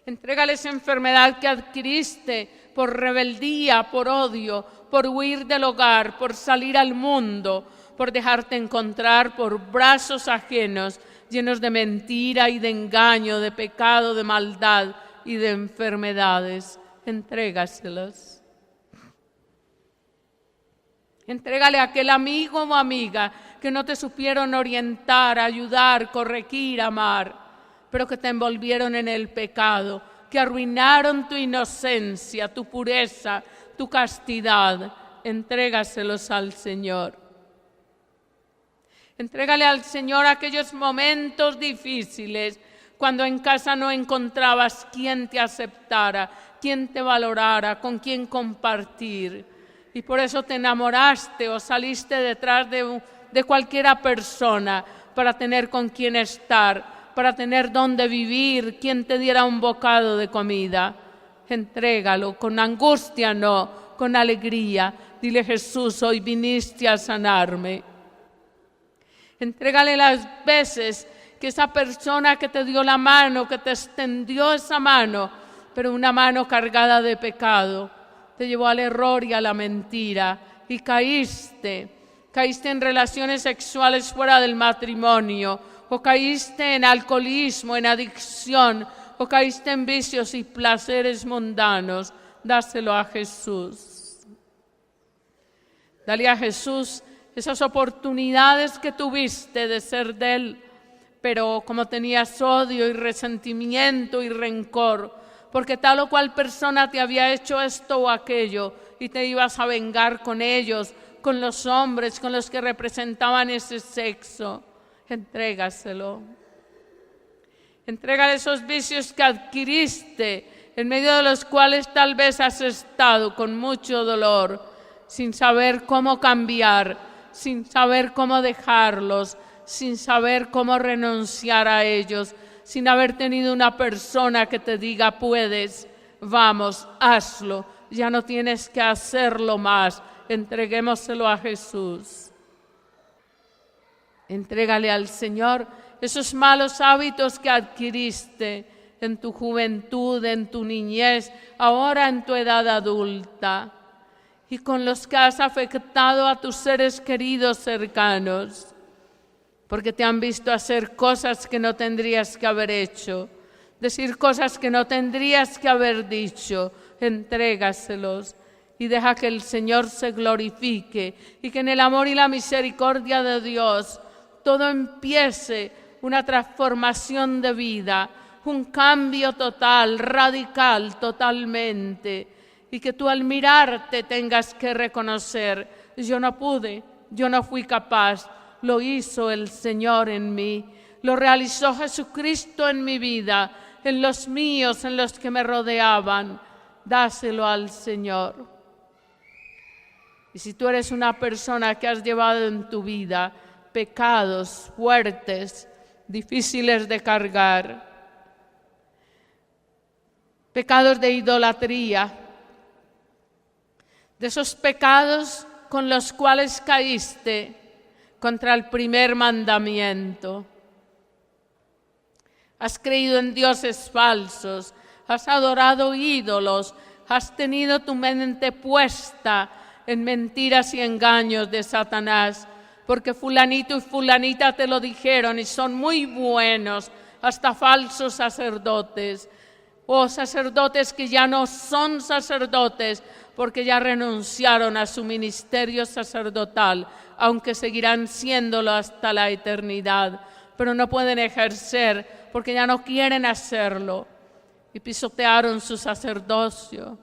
Entrégale esa enfermedad que adquiriste por rebeldía, por odio, por huir del hogar, por salir al mundo, por dejarte encontrar por brazos ajenos, llenos de mentira y de engaño, de pecado, de maldad y de enfermedades. Entrégaselos. Entrégale a aquel amigo o amiga que no te supieron orientar, ayudar, corregir, amar, pero que te envolvieron en el pecado, que arruinaron tu inocencia, tu pureza, tu castidad. Entrégaselos al Señor. Entrégale al Señor aquellos momentos difíciles, cuando en casa no encontrabas quien te aceptara, quien te valorara, con quien compartir. Y por eso te enamoraste o saliste detrás de cualquiera persona para tener con quien estar, para tener dónde vivir, quien te diera un bocado de comida. Entrégalo, con angustia no, con alegría. Dile: Jesús, hoy viniste a sanarme. Entrégale las veces que esa persona que te dio la mano, que te extendió esa mano, pero una mano cargada de pecado, te llevó al error y a la mentira y caíste en relaciones sexuales fuera del matrimonio, o caíste en alcoholismo, en adicción, o caíste en vicios y placeres mundanos. Dáselo a Jesús. Dale a Jesús esas oportunidades que tuviste de ser de Él, pero como tenías odio y resentimiento y rencor, porque tal o cual persona te había hecho esto o aquello, y te ibas a vengar con ellos, con los hombres, con los que representaban ese sexo, entrégaselo. Entrégale esos vicios que adquiriste, en medio de los cuales tal vez has estado con mucho dolor, sin saber cómo cambiar, sin saber cómo dejarlos, sin saber cómo renunciar a ellos, sin haber tenido una persona que te diga: puedes, vamos, hazlo, ya no tienes que hacerlo más. Entreguémoselo a Jesús. Entrégale al Señor esos malos hábitos que adquiriste en tu juventud, en tu niñez, ahora en tu edad adulta, y con los que has afectado a tus seres queridos cercanos, porque te han visto hacer cosas que no tendrías que haber hecho, decir cosas que no tendrías que haber dicho. Entrégaselos y deja que el Señor se glorifique y que en el amor y la misericordia de Dios todo empiece una transformación de vida, un cambio total, radical, totalmente, y que tú al mirarte tengas que reconocer: yo no pude, yo no fui capaz. Lo hizo el Señor en mí, lo realizó Jesucristo en mi vida, en los míos, en los que me rodeaban. Dáselo al Señor. Y si tú eres una persona que has llevado en tu vida pecados fuertes, difíciles de cargar, pecados de idolatría, de esos pecados con los cuales caíste contra el primer mandamiento. Has creído en dioses falsos, has adorado ídolos, has tenido tu mente puesta en mentiras y engaños de Satanás, porque fulanito y fulanita te lo dijeron y son muy buenos, hasta falsos sacerdotes, o sacerdotes que ya no son sacerdotes porque ya renunciaron a su ministerio sacerdotal, aunque seguirán siéndolo hasta la eternidad, pero no pueden ejercer porque ya no quieren hacerlo y pisotearon su sacerdocio.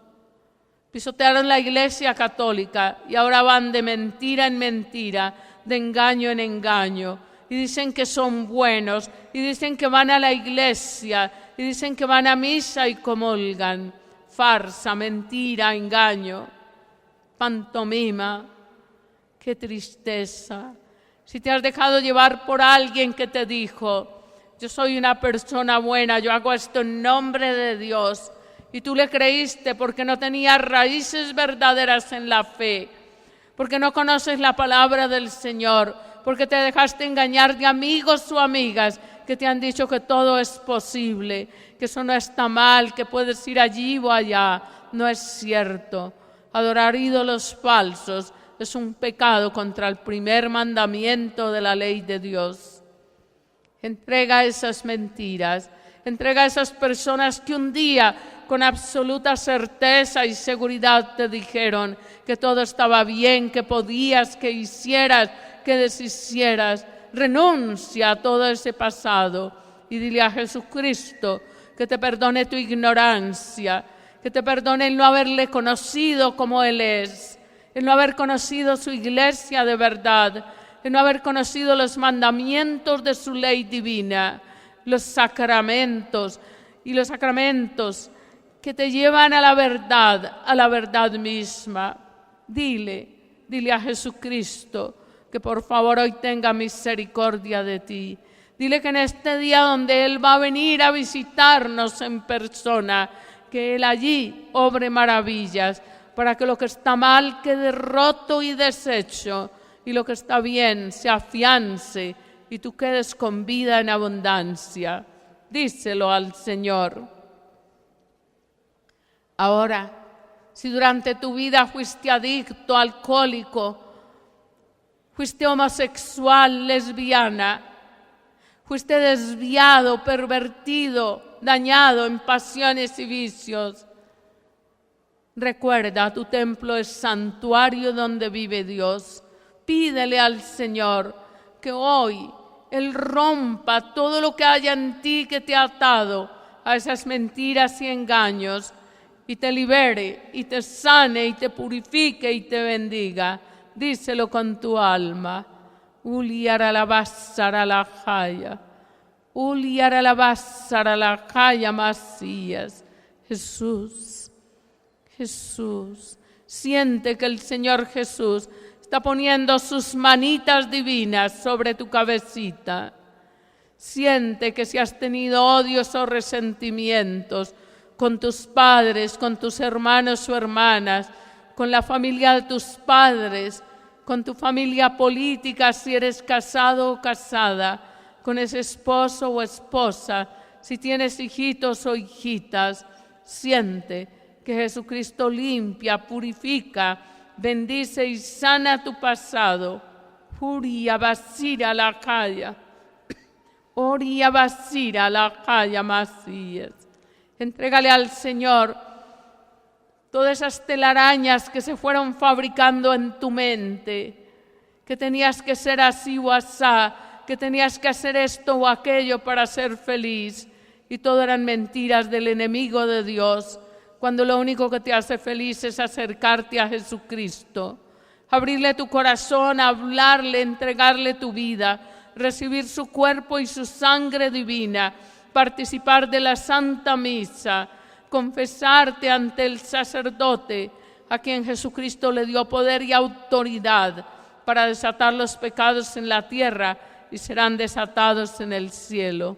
pisotearon la Iglesia Católica y ahora van de mentira en mentira, de engaño en engaño. Y dicen que son buenos, y dicen que van a la iglesia, y dicen que van a misa y comulgan. Farsa, mentira, engaño, pantomima. ¡Qué tristeza! Si te has dejado llevar por alguien que te dijo: yo soy una persona buena, yo hago esto en nombre de Dios, y tú le creíste porque no tenías raíces verdaderas en la fe, porque no conoces la palabra del Señor, porque te dejaste engañar de amigos o amigas que te han dicho que todo es posible, que eso no está mal, que puedes ir allí o allá. No es cierto. Adorar ídolos falsos es un pecado contra el primer mandamiento de la ley de Dios. Entrega esas mentiras, entrega a esas personas que un día con absoluta certeza y seguridad te dijeron que todo estaba bien, que podías, que hicieras, que deshicieras. Renuncia a todo ese pasado y dile a Jesucristo que te perdone tu ignorancia, que te perdone el no haberle conocido como Él es, el no haber conocido su iglesia de verdad, el no haber conocido los mandamientos de su ley divina, los sacramentos y los sacramentos que te llevan a la verdad misma. Dile a Jesucristo que por favor hoy tenga misericordia de ti. Dile que en este día donde Él va a venir a visitarnos en persona, que Él allí obre maravillas, para que lo que está mal quede roto y deshecho, y lo que está bien se afiance, y tú quedes con vida en abundancia. Díselo al Señor. Ahora, si durante tu vida fuiste adicto, alcohólico, fuiste homosexual, lesbiana, fuiste desviado, pervertido, dañado en pasiones y vicios, recuerda, tu templo es santuario donde vive Dios. Pídele al Señor que hoy Él rompa todo lo que haya en ti que te ha atado a esas mentiras y engaños, y te libere, y te sane, y te purifique, y te bendiga. Díselo con tu alma. Uliara la basara la jaya. Uliara la basara la jaya Masías. Jesús, Jesús, siente que el Señor Jesús está poniendo sus manitas divinas sobre tu cabecita. Siente que si has tenido odios o resentimientos con tus padres, con tus hermanos o hermanas, con la familia de tus padres, con tu familia política, si eres casado o casada, con ese esposo o esposa, si tienes hijitos o hijitas, siente que Jesucristo limpia, purifica, bendice y sana tu pasado. Uria basira la calla, oria basira la calla Masías. Entrégale al Señor todas esas telarañas que se fueron fabricando en tu mente, que tenías que ser así o asá, que tenías que hacer esto o aquello para ser feliz, y todo eran mentiras del enemigo de Dios, cuando lo único que te hace feliz es acercarte a Jesucristo, abrirle tu corazón, hablarle, entregarle tu vida, recibir su cuerpo y su sangre divina, participar de la Santa Misa, confesarte ante el sacerdote, a quien Jesucristo le dio poder y autoridad para desatar los pecados en la tierra y serán desatados en el cielo.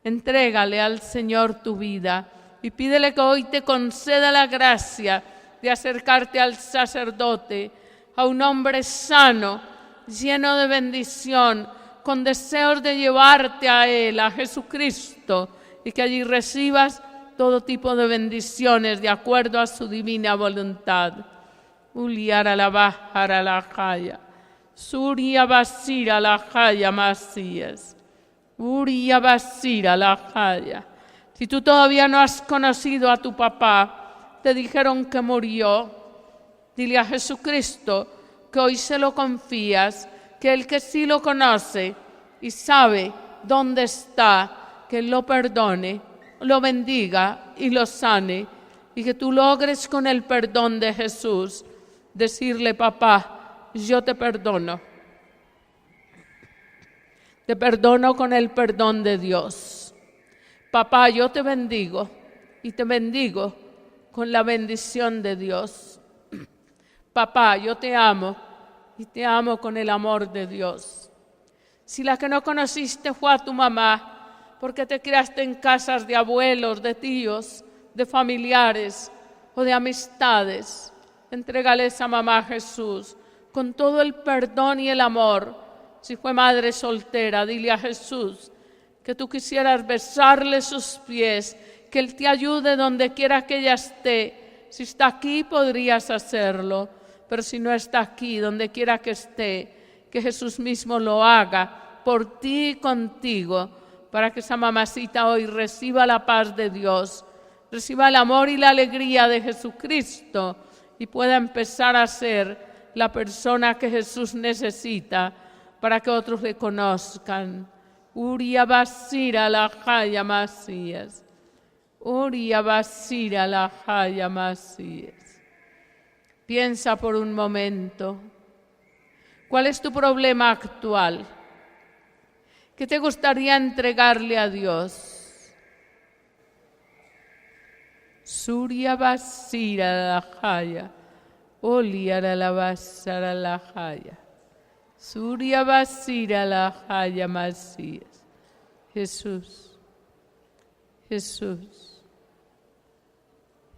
Entrégale al Señor tu vida y pídele que hoy te conceda la gracia de acercarte al sacerdote, a un hombre sano, lleno de bendición, con deseos de llevarte a Él, a Jesucristo, y que allí recibas todo tipo de bendiciones de acuerdo a su divina voluntad. Uliara la bajara la jaya, suria basira la jaya Masías, uria basira la jaya. Si tú todavía no has conocido a tu papá, te dijeron que murió, dile a Jesucristo que hoy se lo confías, que el que sí lo conoce y sabe dónde está, que Él lo perdone, lo bendiga y lo sane, y que tú logres con el perdón de Jesús decirle: papá, yo te perdono. Te perdono con el perdón de Dios. Papá, yo te bendigo y te bendigo con la bendición de Dios. Papá, yo te amo y te amo con el amor de Dios. Si la que no conociste fue a tu mamá, porque te criaste en casas de abuelos, de tíos, de familiares o de amistades, entrégale a esa mamá a Jesús con todo el perdón y el amor. Si fue madre soltera, dile a Jesús que tú quisieras besarle sus pies, que Él te ayude donde quiera que ella esté. Si está aquí, podrías hacerlo, pero si no está aquí, donde quiera que esté, que Jesús mismo lo haga por ti y contigo, para que esa mamacita hoy reciba la paz de Dios, reciba el amor y la alegría de Jesucristo y pueda empezar a ser la persona que Jesús necesita para que otros le conozcan. Uria basira la jaya masías. Uria basira la jaya masías. Piensa por un momento. ¿Cuál es tu problema actual? ¿Qué te gustaría entregarle a Dios? Surya basira la jaya. Olia la basara la jaya. Surya basira la jaya masías. Jesús, Jesús,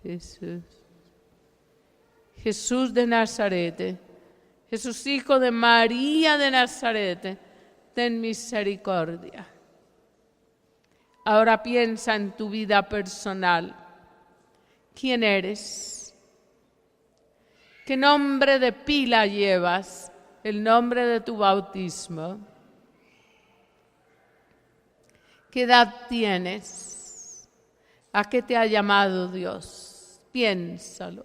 Jesús. Jesús de Nazaret, Jesús hijo de María de Nazaret, ten misericordia. Ahora piensa en tu vida personal. ¿Quién eres? ¿Qué nombre de pila llevas? El nombre de tu bautismo. ¿Qué edad tienes? ¿A qué te ha llamado Dios? Piénsalo.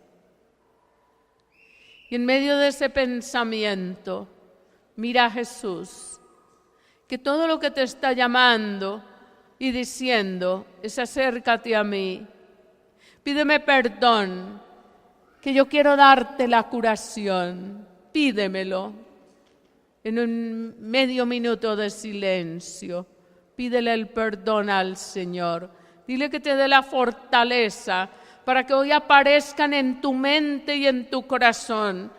Y en medio de ese pensamiento, mira a Jesús, que todo lo que te está llamando y diciendo es: acércate a mí, pídeme perdón, que yo quiero darte la curación, pídemelo. En un medio minuto de silencio, pídele el perdón al Señor. Dile que te dé la fortaleza para que hoy aparezcan en tu mente y en tu corazón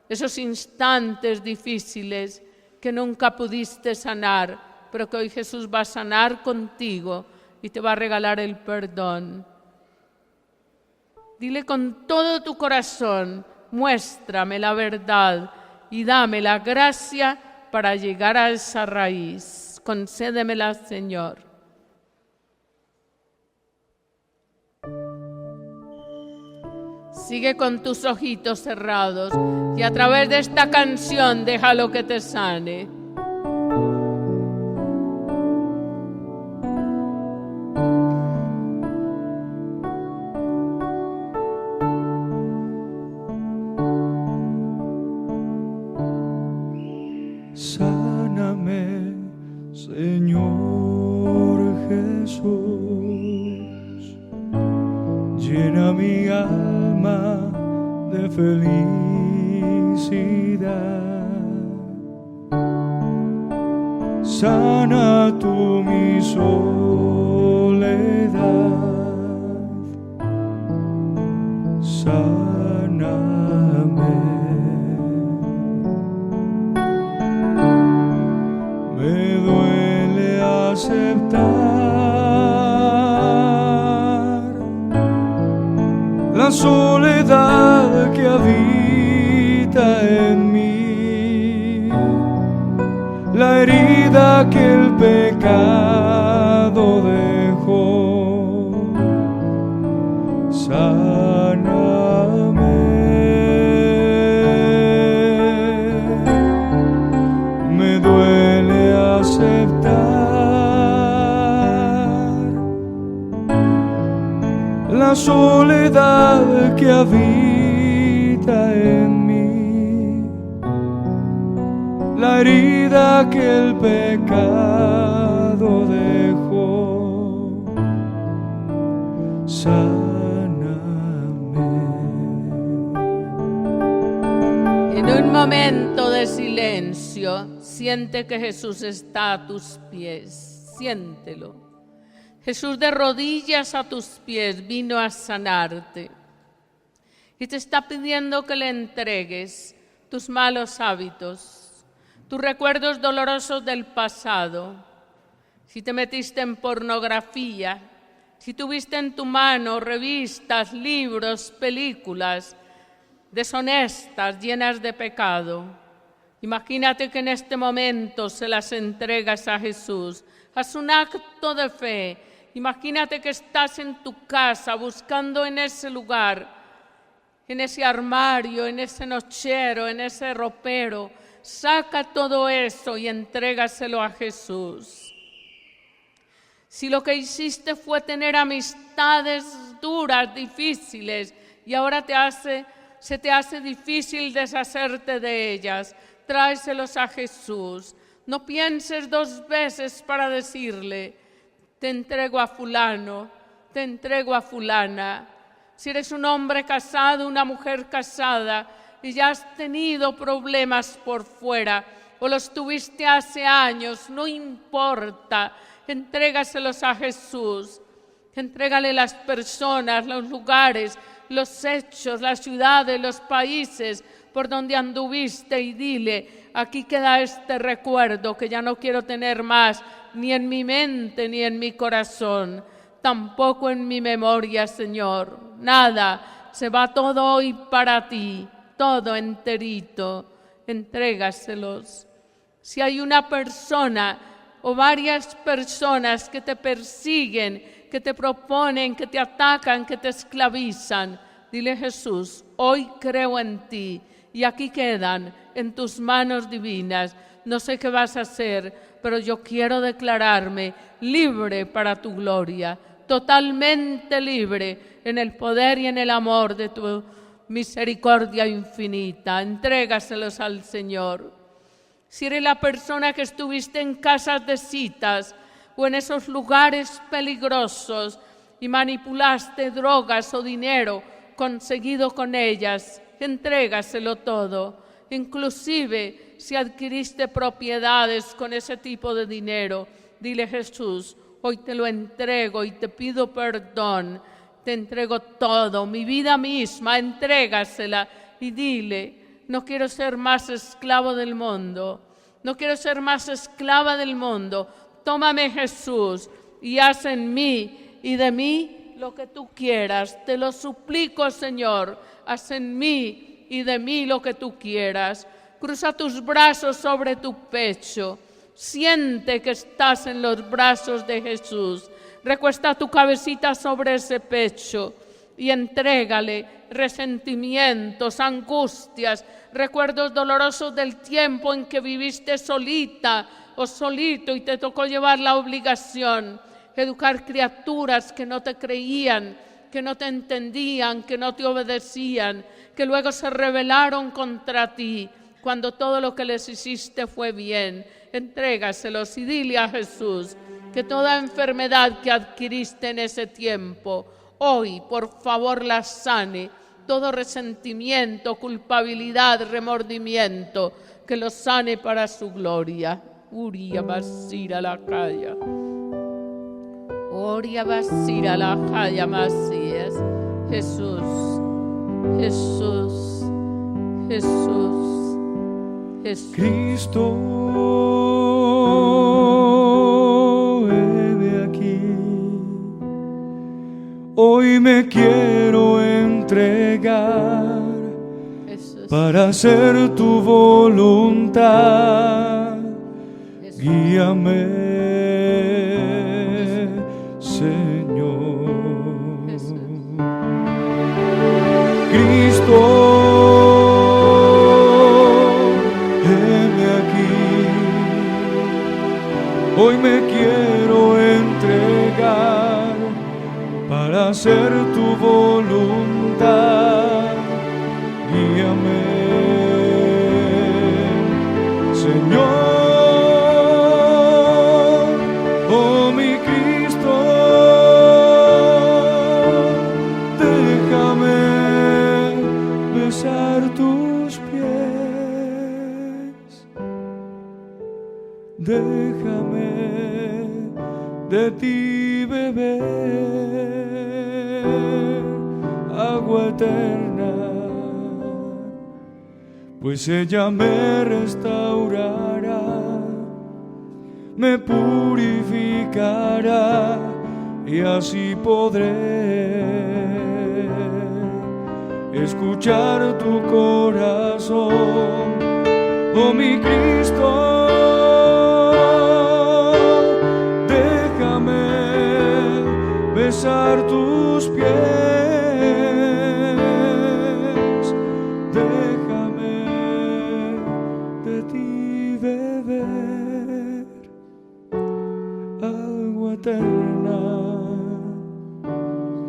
esos instantes difíciles que nunca pudiste sanar, pero que hoy Jesús va a sanar contigo y te va a regalar el perdón. Dile con todo tu corazón: muéstrame la verdad y dame la gracia para llegar a esa raíz. Concédemela, Señor. Sigue con tus ojitos cerrados y a través de esta canción déjalo que te sane. Sáname, Señor Jesús, llena mi alma de felicidad. Sana tú mi soledad. Sáname. Me duele aceptar la soledad que habita en mí, la herida que el pecado dejó. Sáname. Me duele aceptar la soledad que habita en mí, la herida que el pecado dejó. Sáname. momento de silencio. Siente que Jesús está a tus pies. Siéntelo. Jesús de rodillas a tus pies vino a sanarte. Y te está pidiendo que le entregues tus malos hábitos, tus recuerdos dolorosos del pasado. Si te metiste en pornografía, si tuviste en tu mano revistas, libros, películas deshonestas, llenas de pecado, imagínate que en este momento se las entregas a Jesús. Haz un acto de fe. Imagínate que estás en tu casa buscando en ese lugar, en ese armario, en ese nochero, en ese ropero. Saca todo eso y entrégaselo a Jesús. Si lo que hiciste fue tener amistades duras, difíciles, y ahora se te hace difícil deshacerte de ellas, tráeselos a Jesús. No pienses dos veces para decirle: te entrego a fulano, te entrego a fulana. Si eres un hombre casado, una mujer casada, y ya has tenido problemas por fuera, o los tuviste hace años, no importa, entrégaselos a Jesús. Entrégale las personas, los lugares, los hechos, las ciudades, los países por donde anduviste, y dile: aquí queda este recuerdo que ya no quiero tener más, ni en mi mente ni en mi corazón, tampoco en mi memoria, Señor. Nada, se va todo hoy para ti, todo enterito. Entrégaselos. Si hay una persona o varias personas que te persiguen, que te proponen, que te atacan, que te esclavizan, dile: Jesús, hoy creo en ti y aquí quedan en tus manos divinas. No sé qué vas a hacer, pero yo quiero declararme libre para tu gloria, totalmente libre en el poder y en el amor de tu misericordia infinita. Entrégaselos al Señor. Si eres la persona que estuviste en casas de citas o en esos lugares peligrosos y manipulaste drogas o dinero conseguido con ellas, entrégaselo todo. Inclusive si adquiriste propiedades con ese tipo de dinero, dile: Jesús, hoy te lo entrego y te pido perdón. Te entrego todo, mi vida misma, entrégasela y dile: no quiero ser más esclavo del mundo, no quiero ser más esclava del mundo. Tómame, Jesús, y haz en mí y de mí lo que tú quieras. Te lo suplico, Señor, haz en mí y de mí lo que tú quieras. Cruza tus brazos sobre tu pecho. Siente que estás en los brazos de Jesús. Recuesta tu cabecita sobre ese pecho y entrégale resentimientos, angustias, recuerdos dolorosos del tiempo en que viviste solita o solito y te tocó llevar la obligación, educar criaturas que no te creían, que no te entendían, que no te obedecían, que luego se rebelaron contra ti cuando todo lo que les hiciste fue bien. Entrégaselos y dile a Jesús que toda enfermedad que adquiriste en ese tiempo, hoy por favor la sane. Todo resentimiento, culpabilidad, remordimiento, que lo sane para su gloria. Uria basira la calla. Oria basira la calla Masías. Jesús, Jesús, Jesús, Jesús. Cristo, heme aquí. Hoy me quiero entregar Jesús. para hacer tu voluntad. Jesús. Guíame, Señor. Jesús. Cristo, heme aquí. Hoy me quiero entregar para hacer tu voluntad. Guíame, Señor. Oh mi Cristo, déjame besar tus pies. déjame de ti beber agua eterna, pues ella me restaurará, me purificará y así podré escuchar tu corazón, oh mi Cristo. Déjame besar tus pies, déjame de ti beber agua eterna.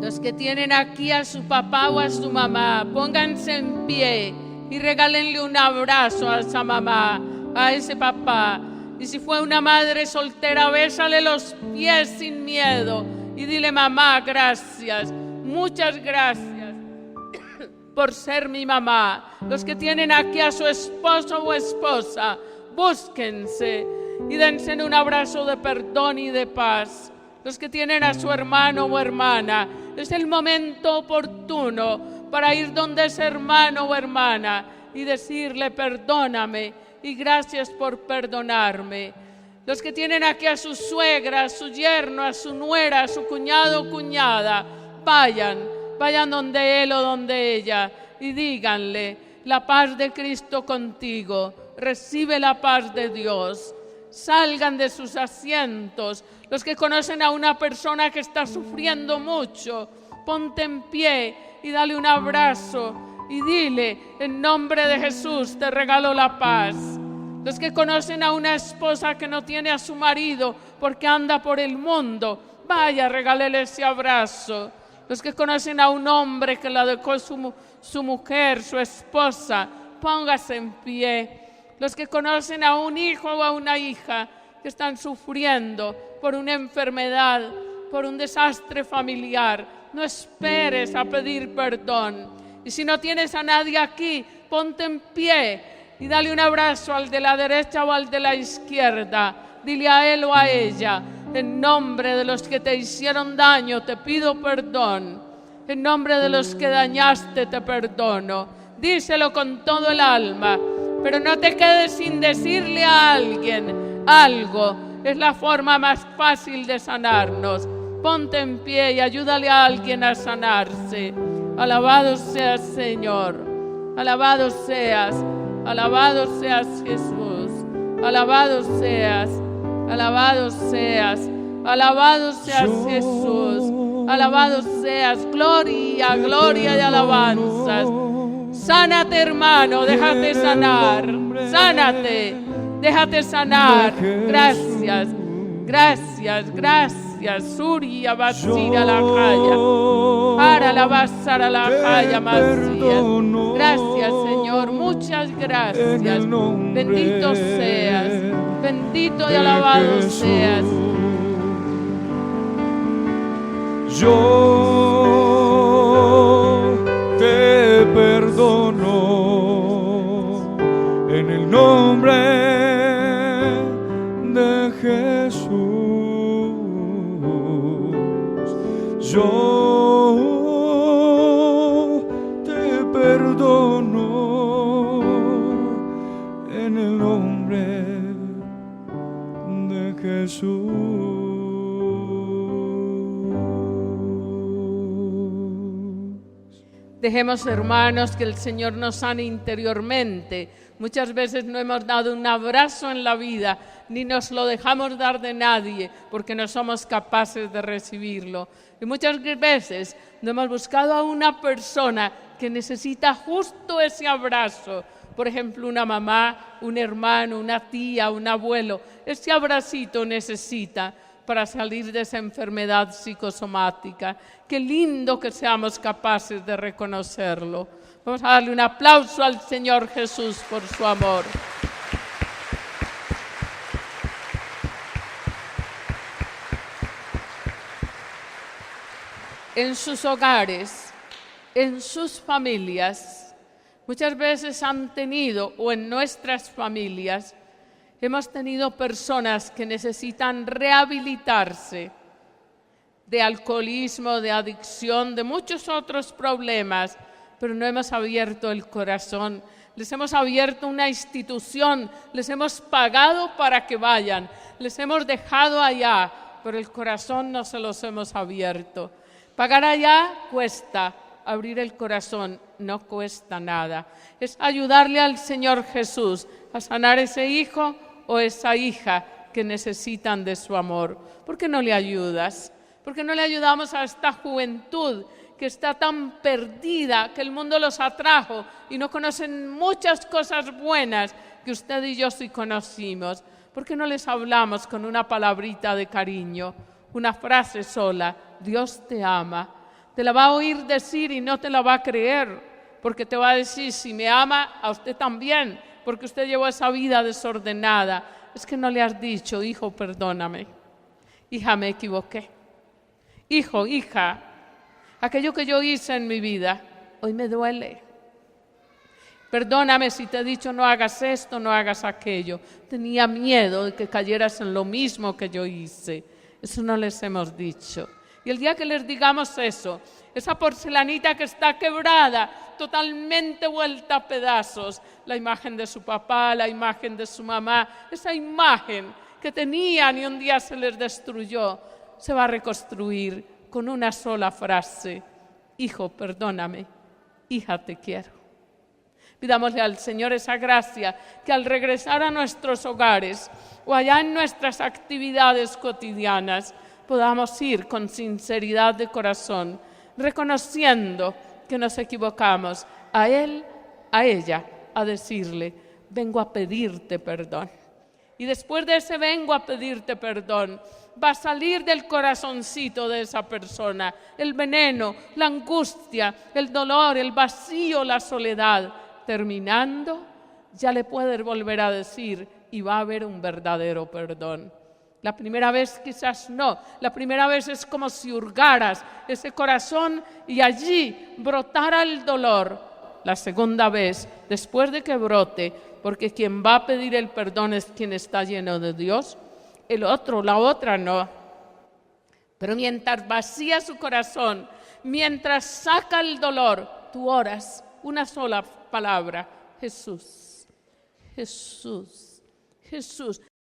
Los que tienen aquí a su papá o a su mamá, pónganse en pie y regálenle un abrazo a esa mamá, a ese papá. Y si fue una madre soltera, bésale los pies sin miedo y dile: mamá, gracias, muchas gracias por ser mi mamá. Los que tienen aquí a su esposo o esposa, búsquense y dense un abrazo de perdón y de paz. Los que tienen a su hermano o hermana, es el momento oportuno para ir donde ese hermano o hermana y decirle: perdóname y gracias por perdonarme. Los que tienen aquí a su suegra, a su yerno, a su nuera, a su cuñado o cuñada, vayan donde él o donde ella y díganle: la paz de Cristo contigo, recibe la paz de Dios. Salgan de sus asientos. Los que conocen a una persona que está sufriendo mucho, ponte en pie y dale un abrazo y dile: en nombre de Jesús te regalo la paz. Los que conocen a una esposa que no tiene a su marido porque anda por el mundo, vaya, regálele ese abrazo. Los que conocen a un hombre que la dejó su mujer, su esposa, póngase en pie. Los que conocen a un hijo o a una hija que están sufriendo por una enfermedad, por un desastre familiar, no esperes a pedir perdón. Y si no tienes a nadie aquí, ponte en pie y dale un abrazo al de la derecha o al de la izquierda. Dile a él o a ella: en nombre de los que te hicieron daño, te pido perdón. En nombre de los que dañaste, te perdono. Díselo con todo el alma, pero no te quedes sin decirle a alguien algo. Es la forma más fácil de sanarnos. Ponte en pie y ayúdale a alguien a sanarse. Alabado seas, Señor. Alabado seas. Alabado seas, Jesús. Alabado seas. Alabado seas. Alabado seas, Jesús. Alabado seas. Gloria, gloria y alabanzas. Sánate, hermano. Déjate sanar. Sánate. Déjate sanar. Gracias. Gracias, gracias. Surya basira la jaya. Para la basara la jaya masías. Gracias, Señor. Muchas gracias. Bendito seas. Bendito y alabado seas. Yo te perdono en el nombre de Jesús. Yo te perdono en el nombre de Jesús. Dejemos, hermanos, que el Señor nos sane interiormente. Muchas veces no hemos dado un abrazo en la vida, ni nos lo dejamos dar de nadie, porque no somos capaces de recibirlo. Y muchas veces no hemos buscado a una persona que necesita justo ese abrazo. Por ejemplo, una mamá, un hermano, una tía, un abuelo. Ese abracito necesita para salir de esa enfermedad psicosomática. Qué lindo que seamos capaces de reconocerlo. Vamos a darle un aplauso al Señor Jesús por su amor. En sus hogares, en sus familias, muchas veces han tenido, o en nuestras familias, Hemos tenido personas que necesitan rehabilitarse de alcoholismo, de adicción, de muchos otros problemas, pero no hemos abierto el corazón. Les hemos abierto una institución, les hemos pagado para que vayan, les hemos dejado allá, pero el corazón no se los hemos abierto. Pagar allá cuesta, abrir el corazón no cuesta nada. Es ayudarle al Señor Jesús a sanar ese hijo o esa hija que necesitan de su amor. ¿Por qué no le ayudas? ¿Por qué no le ayudamos a esta juventud que está tan perdida, que el mundo los atrajo y no conocen muchas cosas buenas que usted y yo sí conocimos? ¿Por qué no les hablamos con una palabrita de cariño, una frase sola? Dios te ama. Te la va a oír decir y no te la va a creer, porque te va a decir, si me ama, a usted también, porque usted llevó esa vida desordenada. Es que no le has dicho, hijo, perdóname. Hija, me equivoqué. Hijo, hija, aquello que yo hice en mi vida, hoy me duele. Perdóname si te he dicho no hagas esto, no hagas aquello. Tenía miedo de que cayeras en lo mismo que yo hice. Eso no les hemos dicho. Y el día que les digamos eso, esa porcelanita que está quebrada, totalmente vuelta a pedazos, la imagen de su papá, la imagen de su mamá, esa imagen que tenían y un día se les destruyó, se va a reconstruir con una sola frase: hijo, perdóname, hija, te quiero. Pidámosle al Señor esa gracia, que al regresar a nuestros hogares o allá en nuestras actividades cotidianas podamos ir con sinceridad de corazón, reconociendo que nos equivocamos, a Él, a ella, a decirle, vengo a pedirte perdón. Y después de ese vengo a pedirte perdón, va a salir del corazoncito de esa persona el veneno, la angustia, el dolor, el vacío, la soledad. Terminando, ya le puedes volver a decir y va a haber un verdadero perdón. La primera vez quizás no, la primera vez es como si hurgaras ese corazón y allí brotara el dolor. La segunda vez, después de que brote, porque quien va a pedir el perdón es quien está lleno de Dios, el otro, la otra no. Pero mientras vacía su corazón, mientras saca el dolor, tú oras una sola palabra: Jesús, Jesús, Jesús.